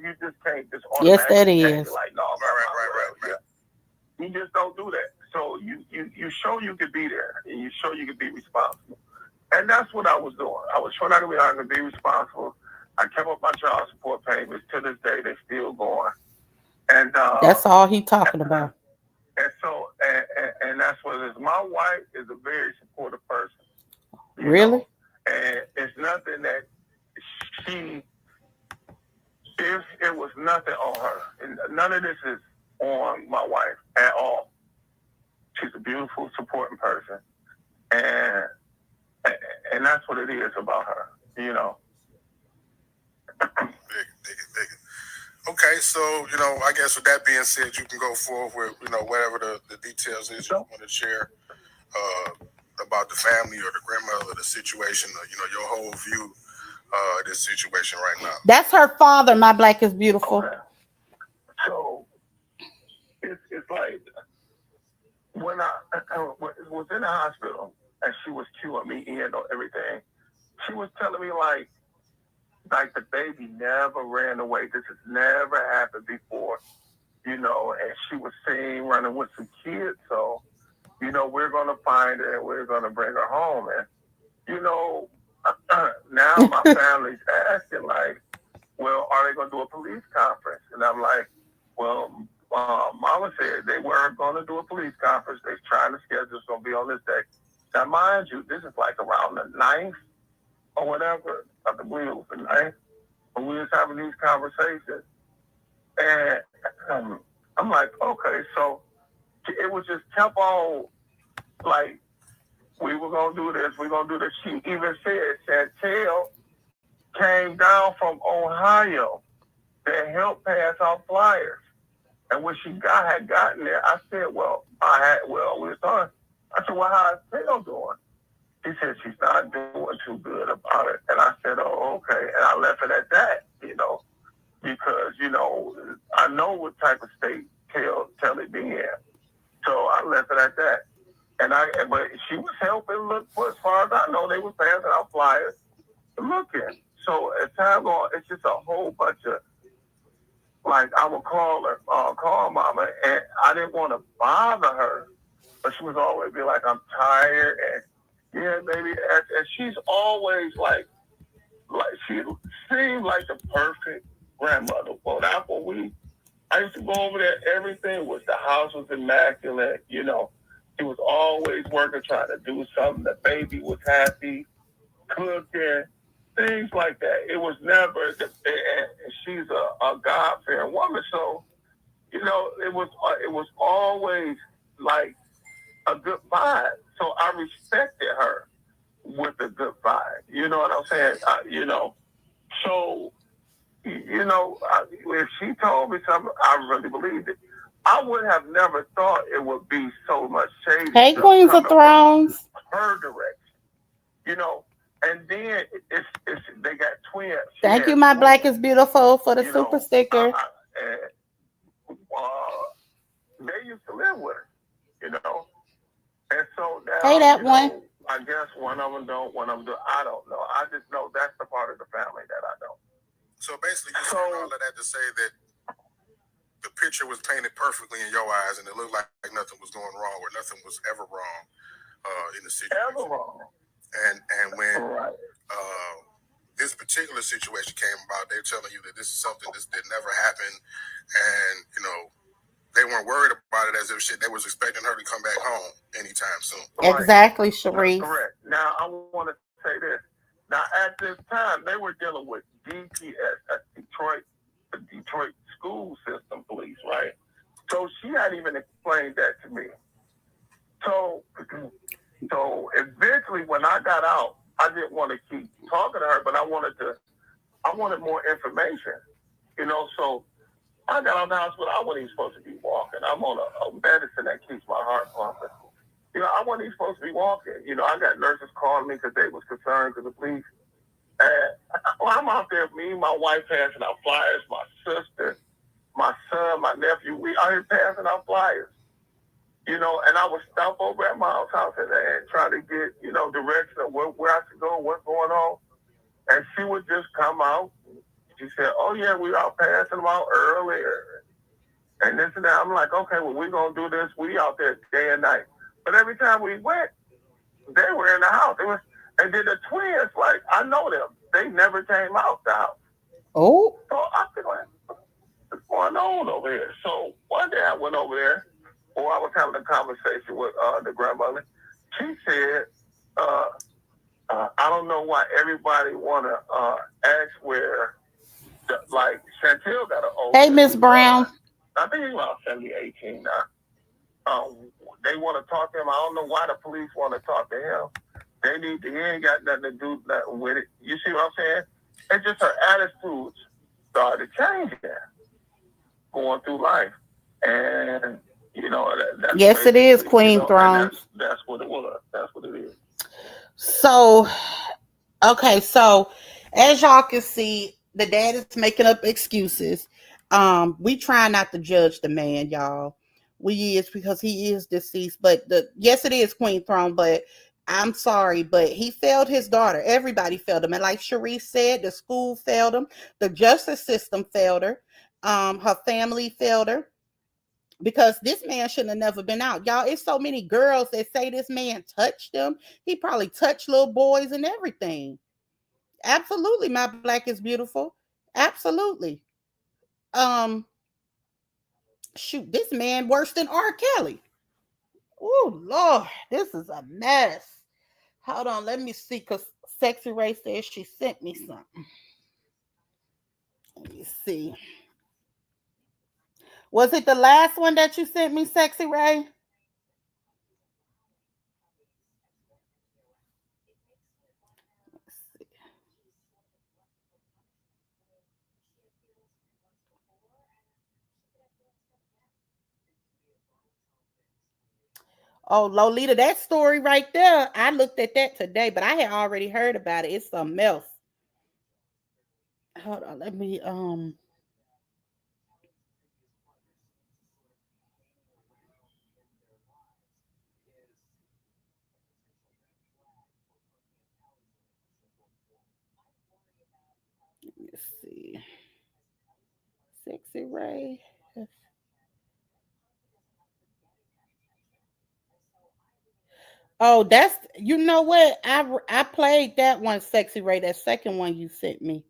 you just can't just automatically. Yes, that is. Like, no, right. You just don't do that. So you show you could be there, and you show you could be responsible. And that's what I was doing. I was showing I could be responsible. I kept up my child support payments. To this day, they're still going. And that's all he talking about. And so, and that's what it is. My wife is a very supportive person. Really? And it's nothing that it was nothing on her. And none of this is on my wife at all. She's a beautiful, supporting person. And that's what it is about her, Big. Okay, so, I guess with that being said, you can go forward with, whatever the details is you want to share about the family or the grandmother, the situation, or, your whole view of this situation right now. That's her father, My Black is Beautiful. Okay. So, it's like, when I was in the hospital and she was queuing me in on everything, she was telling me like the baby never ran away. This has never happened before, and she was seen running with some kids. So, we're going to find her and we're going to bring her home. And, now my family's asking like, well, are they going to do a police conference? And I'm like, well, Mama said they weren't going to do a police conference. They're trying to schedule it's going to be on this day. Now, mind you, this is like around the 9th or whatever. I believe it was the 9th. When we was having these conversations. And I'm like, okay, so it was just kept on, like, we were going to do this, we're going to do this. She even said Chantel came down from Ohio to help pass out flyers. And when she had gotten there, I said, we were talking. I said, well, how is Chantel doing? He said, she's not doing too good about it. And I said, oh, okay. And I left it at that, because, I know what type of state Kelly be in. So I left it at that. But she was helping look for, as far as I know, they were passing out flyers looking. So as time going, it's just a whole bunch of, like, I would call Mama, and I didn't want to bother her, but she was always be like, I'm tired, and Yeah, baby. And she's always like she seemed like the perfect grandmother. Well, that's what we. I used to go over there. Everything was the house was immaculate. You know, she was always working, trying to do something. The baby was happy, cooking, things like that. It was never. And she's a God fearing woman, so you know, it was always like a good vibe. So I respected her with a good vibe. You know what I'm saying? So if she told me something, I really believed it. I would have never thought it would be so much shady Hey, stuff Queens of coming from Thrones. her direction. You know, and then it's they got twins. She Thank has you, my twins. Black is Beautiful, for the You super know, sticker. and they used to live with her. You know, and so Hey, now, that one. I guess one of them don't, one of them do. I don't know. I just know that's the part of the family that I don't. So basically, you saying all of that to say that the picture was painted perfectly in your eyes, and it looked like nothing was going wrong, or nothing was ever wrong in the situation. Ever wrong. And when Right. this particular situation came about, they're telling you that this is something that never happened, and they weren't worried about it as if they was expecting her to come back home anytime soon. Right. Exactly, That's Sharice. correct. Now I want to say this. Now at this time, they were dealing with DPS, the Detroit school system police, right? So she hadn't even explained that to me. So, so eventually, when I got out, I didn't want to keep talking to her, but I wanted more information, So I got out of the hospital. I wasn't even supposed to be walking. I'm on a medicine that keeps my heart pumping. I wasn't even supposed to be walking. I got nurses calling me because they was concerned because the police. And I'm out there, me and my wife passing out flyers, my sister, my son, my nephew, we out here passing out flyers. And I would stop over at Mom's house and try to get, direction of where I should go, what's going on. And she would just come out. She said, oh, yeah, we out passing them out earlier. And this and that. I'm like, okay, well, we're going to do this. We out there day and night. But every time we went, they were in the house. And then the twins, like, I know them. They never came out the house. Oh. So I said, what's going on over here? So one day I went over there, or I was having a conversation with the grandmother. She said, I don't know why everybody want to ask where, like, Chantel got an old. Hey, Miss Brown. I think he's about 70, 18 now. They want to talk to him. I don't know why the police want to talk to him. He ain't got nothing to do nothing with it. You see what I'm saying? It's just her attitudes started changing going through life. And, that's yes, it is, Queen Thrones. That's what it was. That's what it is. So, okay, so as y'all can see, the dad is making up excuses. We try not to judge the man, y'all. We is because he is deceased, but yes, it is Queen Throne, but I'm sorry, but he failed his daughter. Everybody failed him, and like Sharice said, the school failed him, the justice system failed her, her family failed her. Because this man shouldn't have never been out. Y'all, it's so many girls that say this man touched them. He probably touched little boys and everything. Absolutely, my Black is beautiful. Absolutely. Um, shoot, this man worse than R. Kelly. Oh Lord, this is a mess. Hold on, let me see, cause Sexy Ray says she sent me something. Let me see. Was it the last one that you sent me, Sexy Ray? Oh, Lolita, that story right there. I looked at that today, but I had already heard about it. It's something else. Hold on, let me let's see. Sexy Ray. Oh, that's you know what? I played that one, Sexy Ray. That second one you sent me.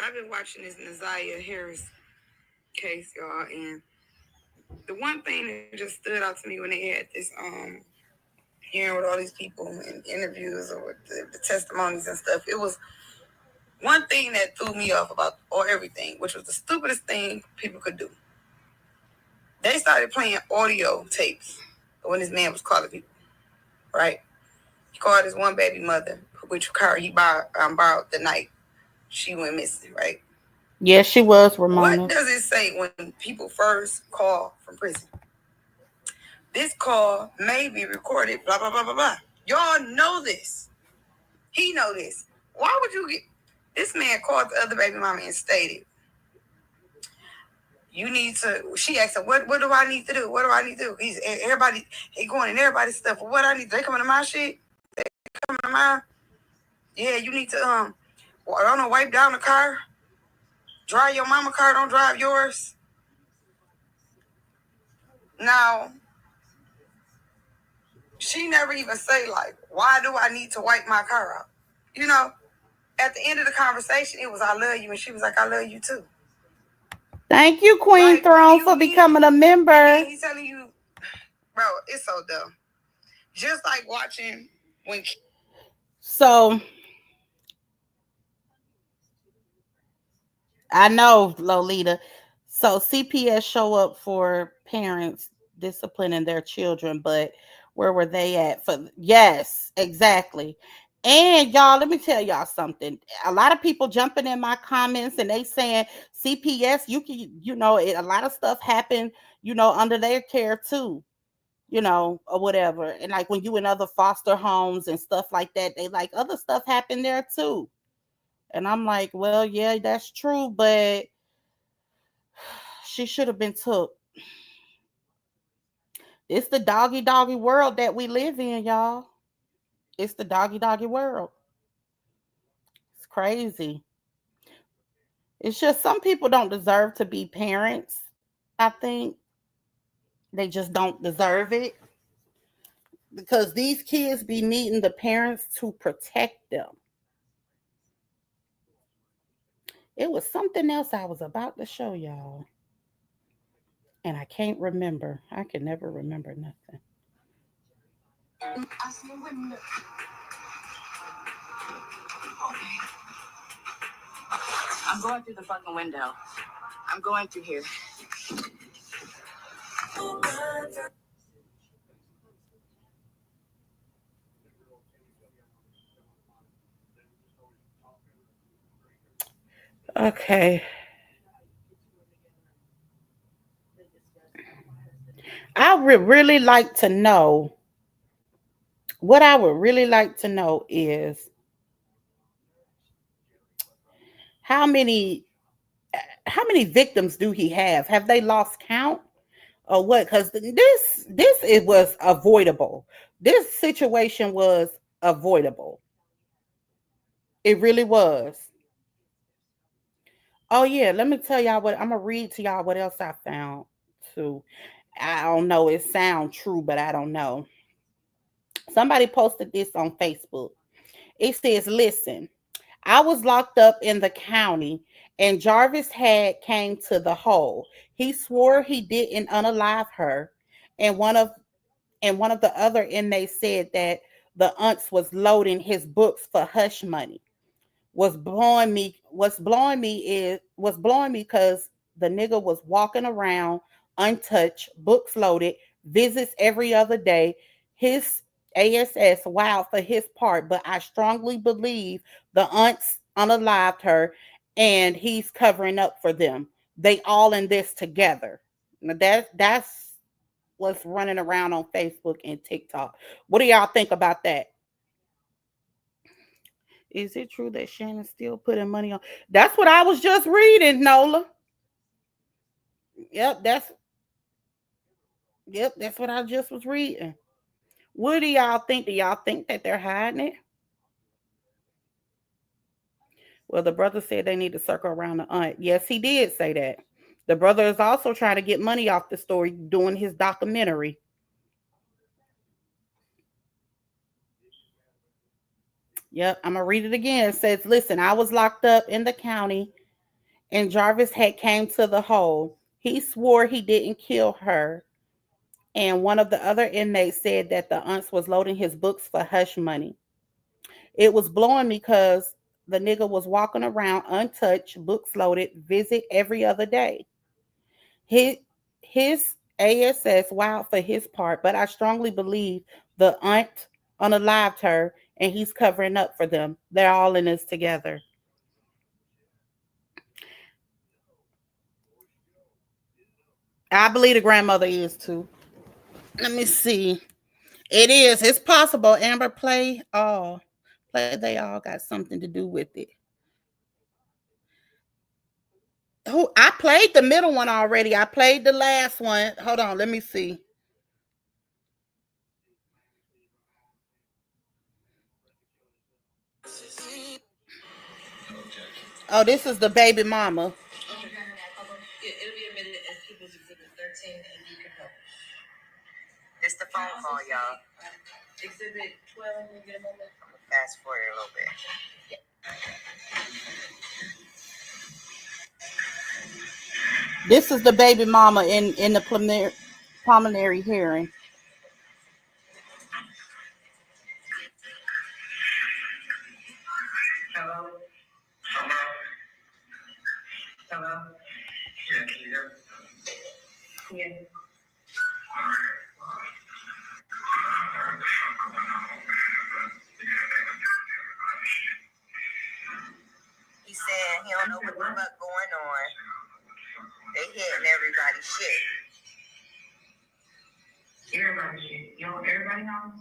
I've been watching this Naziah Harris case, y'all, and the one thing that just stood out to me when they had this hearing with all these people and interviews or with the testimonies and stuff, it was one thing that threw me off about or everything, which was the stupidest thing people could do. They started playing audio tapes when this man was calling people, right? He called his one baby mother, which car he borrowed the night she went missing, right? Yes, she was What Ramona. does it say when people first call from prison? This call may be recorded, blah, blah, blah, blah, blah. Y'all know this. He know this. Why would you get... This man called the other baby mama and stated, you need to... She asked him, what do I need to do? What do I need to do? He going in everybody's stuff. What I need to... They coming to my shit? They coming to mine? Yeah, you need to, I don't know, wipe down the car. Drive your mama car, don't drive yours. Now, she never even say, like, why do I need to wipe my car out? You know, at the end of the conversation, it was, I love you. And she was like, I love you too. Thank you, Queen Like, Throne, for becoming a and member. he's telling you, bro, it's so dumb. Just like watching when... So I know, Lolita. So CPS show up for parents disciplining their children, but where were they at for yes, exactly. And y'all, let me tell y'all something. A lot of people jumping in my comments and they saying CPS, you can, a lot of stuff happened, under their care too, or whatever. And like when you in other foster homes and stuff like that, they like other stuff happened there too. And I'm like, well, yeah, that's true, but she should have been took. It's the doggy doggy world that we live in, y'all. It's the doggy doggy world. It's crazy. It's just some people don't deserve to be parents. I think they just don't deserve it because these kids be needing the parents to protect them. It was something else I was about to show y'all, and I can't remember. I can never remember nothing. I'm going through the fucking window. I'm going through here. Okay. I would really like to know what I would really like to know is how many how many victims do he have? Have they lost count or what? Because this it was avoidable. This situation was avoidable. It really was. Oh yeah, let me tell y'all what I'm gonna read to y'all what else I found too. I don't know. It sounds true, but I don't know. Somebody posted this on Facebook. It says, "Listen, I was locked up in the county and Jarvis had came to the hole. He swore he didn't unalive her, and one of the other inmates said that the aunts was loading his books for hush money. What's blowing me because the nigga was walking around untouched, books loaded, visits every other day. His ASS wild for his part, but I strongly believe the aunts unalived her and he's covering up for them. They all in this together. Now that's what's running around on Facebook and TikTok. What do y'all think about that? Is it true that Shannon's still putting money on? That's what I was just reading, Nola. Yep, that's what I just was reading. What do y'all think? Do y'all think that they're hiding it? Well, the brother said they need to circle around the aunt. Yes, he did say that. The brother is also trying to get money off the story doing his documentary. Yep, I'm gonna read it again. It says, listen, I was locked up in the county and Jarvis had came to the hole. He swore he didn't kill her. And one of the other inmates said that the aunts was loading his books for hush money. It was blowing me because the nigga was walking around untouched, books loaded, visit every other day. His, his ASS wild for his part, but I strongly believe the aunt unalived her and he's covering up for them. They're all in this together. I believe the grandmother is too. Let me see. It is. It's possible. Amber, play all. Play. They all got something to do with it. Oh, I played the middle one already. I played the last one. Hold on. Let me see. Oh, this is the baby mama. It'll be a minute as People's Exhibit 13 and you can help. It's the phone call, y'all. Exhibit 12, we get a moment. I'm gonna fast forward a little bit. This is the baby mama in the preliminary hearing. Hello? Hello? Hello? Yeah, can you hear me? Yeah. He said he don't know what the fuck going on. They hitting everybody's shit. Everybody shit. You know, everybody knows?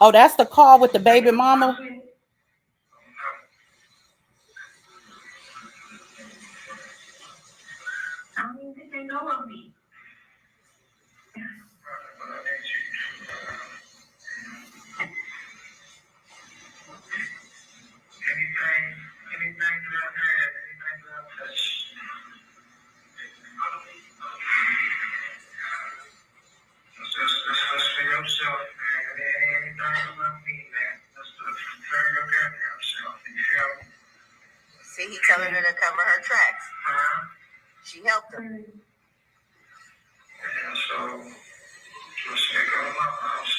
Oh, that's the call with the baby mama. I don't even think they know of me. Anything that I've had, anything that I've touched. That's for yourself, man. It ain't anything about me, man. That's for your goddamn self. You feel me? See, he telling her to cover her tracks. She helped him. Yeah, so just take out my house.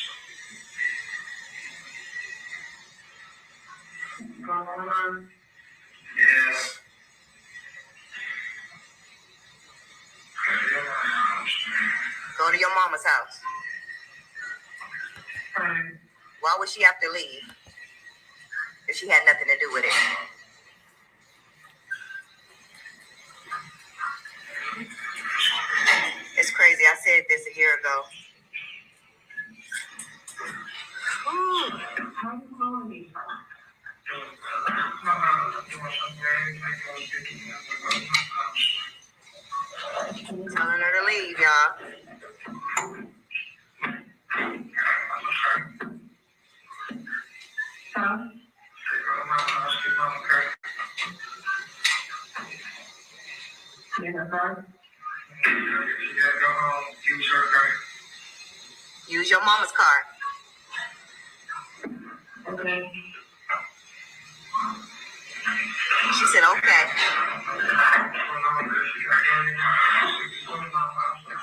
Going on? Yes. Go to your mama's house. Right. Why would she have to leave? If she had nothing to do with it. It's crazy. I said this a year ago. Ooh. How you calling me? Telling her to leave, y'all. Huh? Use your mama's car. Okay. She said, okay.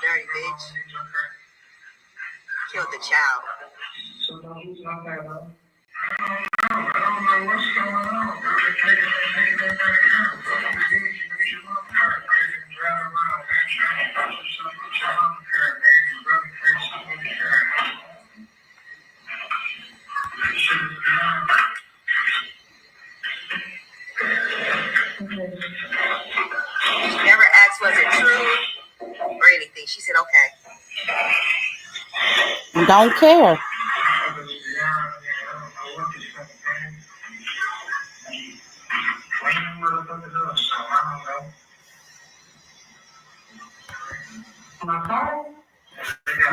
Dirty bitch. Killed the child. So who's not there, though? I don't know what's going on. Take it back out. Use your mom card. Drive around, man. Trying to put yourself with your mom card, man. You really pay somebody card. Shit is beyond. She never asked was it true or anything. She said, okay. Don't care.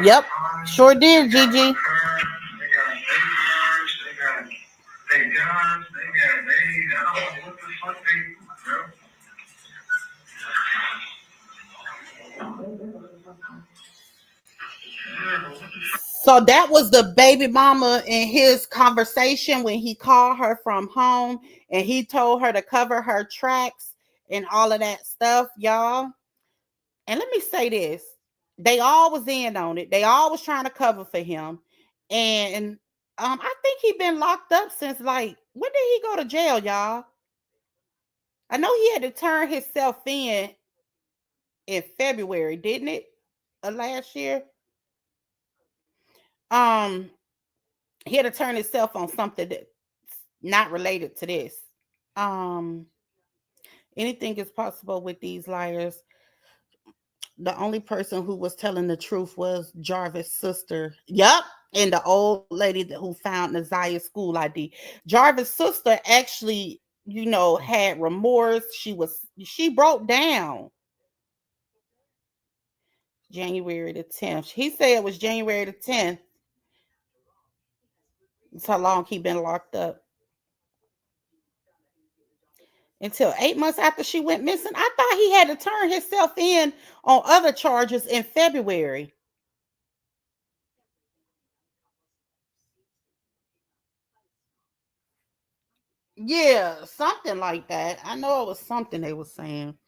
Yep, sure did, Gigi. They got guns, they got guns, they got So that was the baby mama in his conversation when he called her from home and he told her to cover her tracks and all of that stuff, y'all. And let me say this. They all was in on it. They all was trying to cover for him. And I think he been locked up since, like, when did he go to jail, y'all? I know he had to turn himself in February, didn't it? Last year. Um, he had to turn himself on something that's not related to this. Um, Anything is possible with these liars. The only person who was telling the truth was Jarvis' sister. Yep. And the old lady who found Nazia's school ID. Jarvis' sister actually, had remorse. She broke down January the 10th. He said it was January the 10th. That's how long he been locked up. Until 8 months after she went missing. I thought he had to turn himself in on other charges in February. Yeah, something like that. I know it was something they were saying.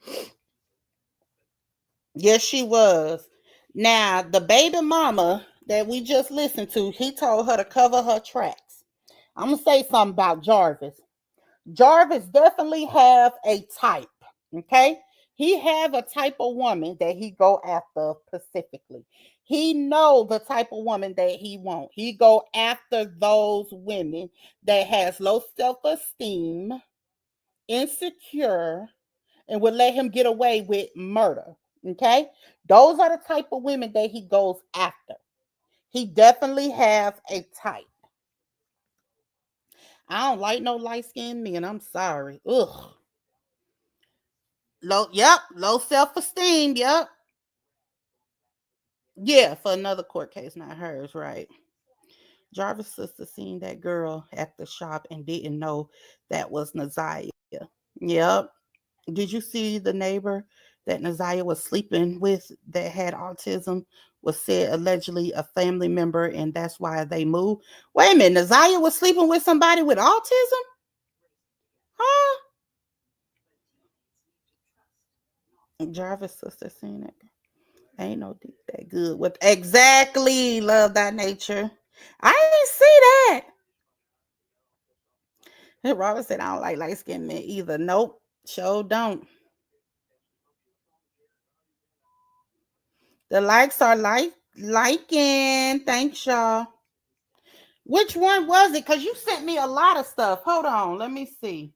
Yes, she was. Now, the baby mama that we just listened to, he told her to cover her tracks. I'm gonna say something about Jarvis. Jarvis definitely have a type. Okay, he have a type of woman that he go after specifically. He know the type of woman that he want. He go after those women that has low self-esteem, insecure, and would let him get away with murder. Okay? Those are the type of women that he goes after. He definitely have a type. I don't like no light-skinned men. I'm sorry. Ugh. Low self-esteem. Yep. Yeah, for another court case, not hers, right? Jarvis' sister seen that girl at the shop and didn't know that was Nazia. Yep. Did you see the neighbor that Nazia was sleeping with that had autism? Was said allegedly a family member, and that's why they moved. Wait a minute, Nazia was sleeping with somebody with autism? Huh? Jarvis' sister seen it. Ain't no deep that good with exactly love that nature. I didn't see that. And Robert said, I don't like light skinned men either. Nope. Sure don't. The likes are liking. Thanks, y'all. Which one was it? Because you sent me a lot of stuff. Hold on. Let me see.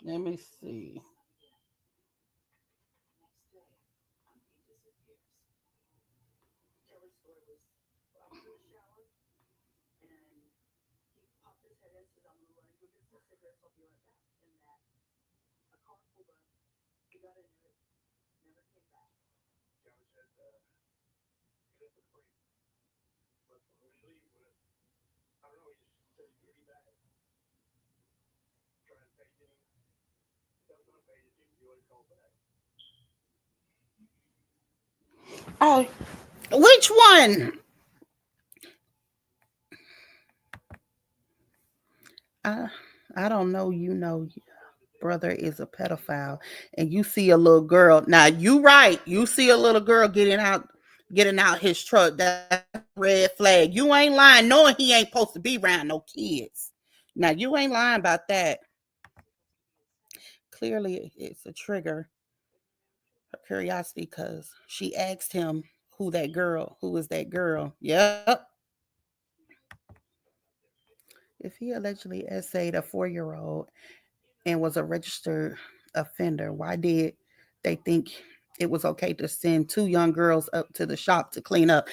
Let me see. Oh, which one? Uh, I don't know. Brother is a pedophile, and you see a little girl. Now you right. You see a little girl getting out his truck. That's a red flag. You ain't lying, knowing he ain't supposed to be around no kids. Now you ain't lying about that. Clearly, it's a trigger her curiosity because she asked him who is that girl. Yep. If he allegedly essayed a 4-year-old and was a registered offender, why did they think it was okay to send 2 young girls up to the shop to clean up?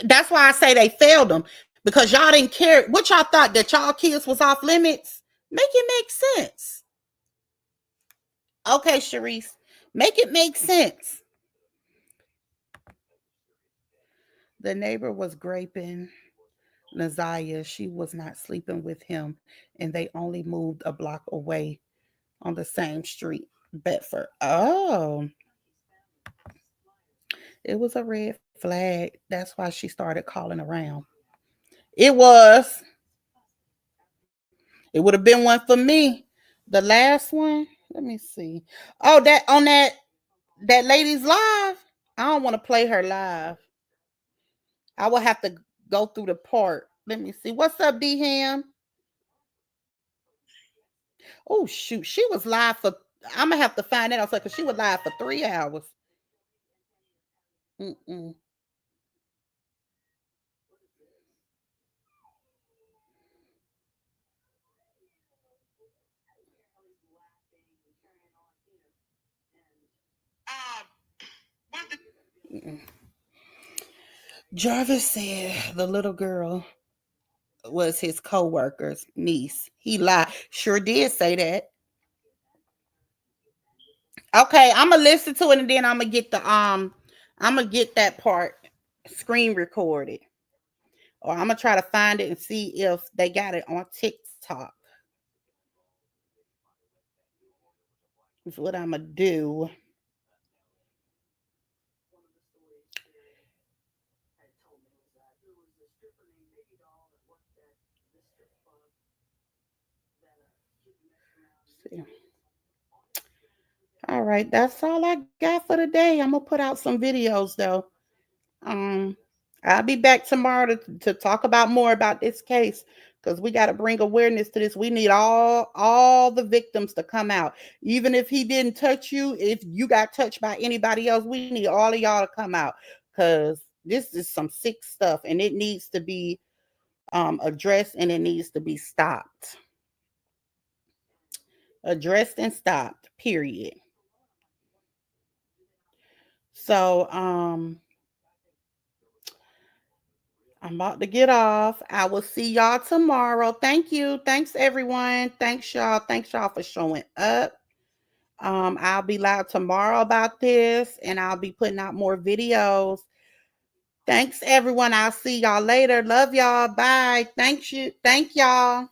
That's why I say they failed them because y'all didn't care. What y'all thought that y'all kids was off limits? Make it make sense. Okay, Sharice, make it make sense. The neighbor was graping Naziah. She was not sleeping with him, and they only moved a block away on the same street, Bedford. Oh, it was a red flag. That's why she started calling around. It was. It would have been one for me. The last one, let me see. Oh, that on that lady's live. I don't want to play her live. I will have to go through the part. Let me see. What's up, D Ham? Oh shoot, she was live for. I'm gonna have to find that out because she was live for 3 hours. Mm-mm. Mm-mm. Jarvis said the little girl was his co-worker's niece. He lied. Sure did say that. Okay, I'm gonna listen to it and then I'm gonna get that part screen recorded. Or I'm gonna try to find it and see if they got it on TikTok. Is what I'm gonna do. See. All right, that's all I got for today. I'm gonna put out some videos though. Um, I'll be back tomorrow to talk about more about this case because we got to bring awareness to this. We need all the victims to come out. Even if he didn't touch you, if you got touched by anybody else, we need all of y'all to come out because this is some sick stuff and it needs to be addressed and it needs to be stopped. Addressed and stopped. Period. So I'm about to get off. I will see y'all tomorrow. Thank you. Thanks, everyone. Thanks, y'all. Thanks, y'all, for showing up. I'll be live tomorrow about this, and I'll be putting out more videos. Thanks, everyone. I'll see y'all later. Love y'all. Bye. Thank you. Thank y'all.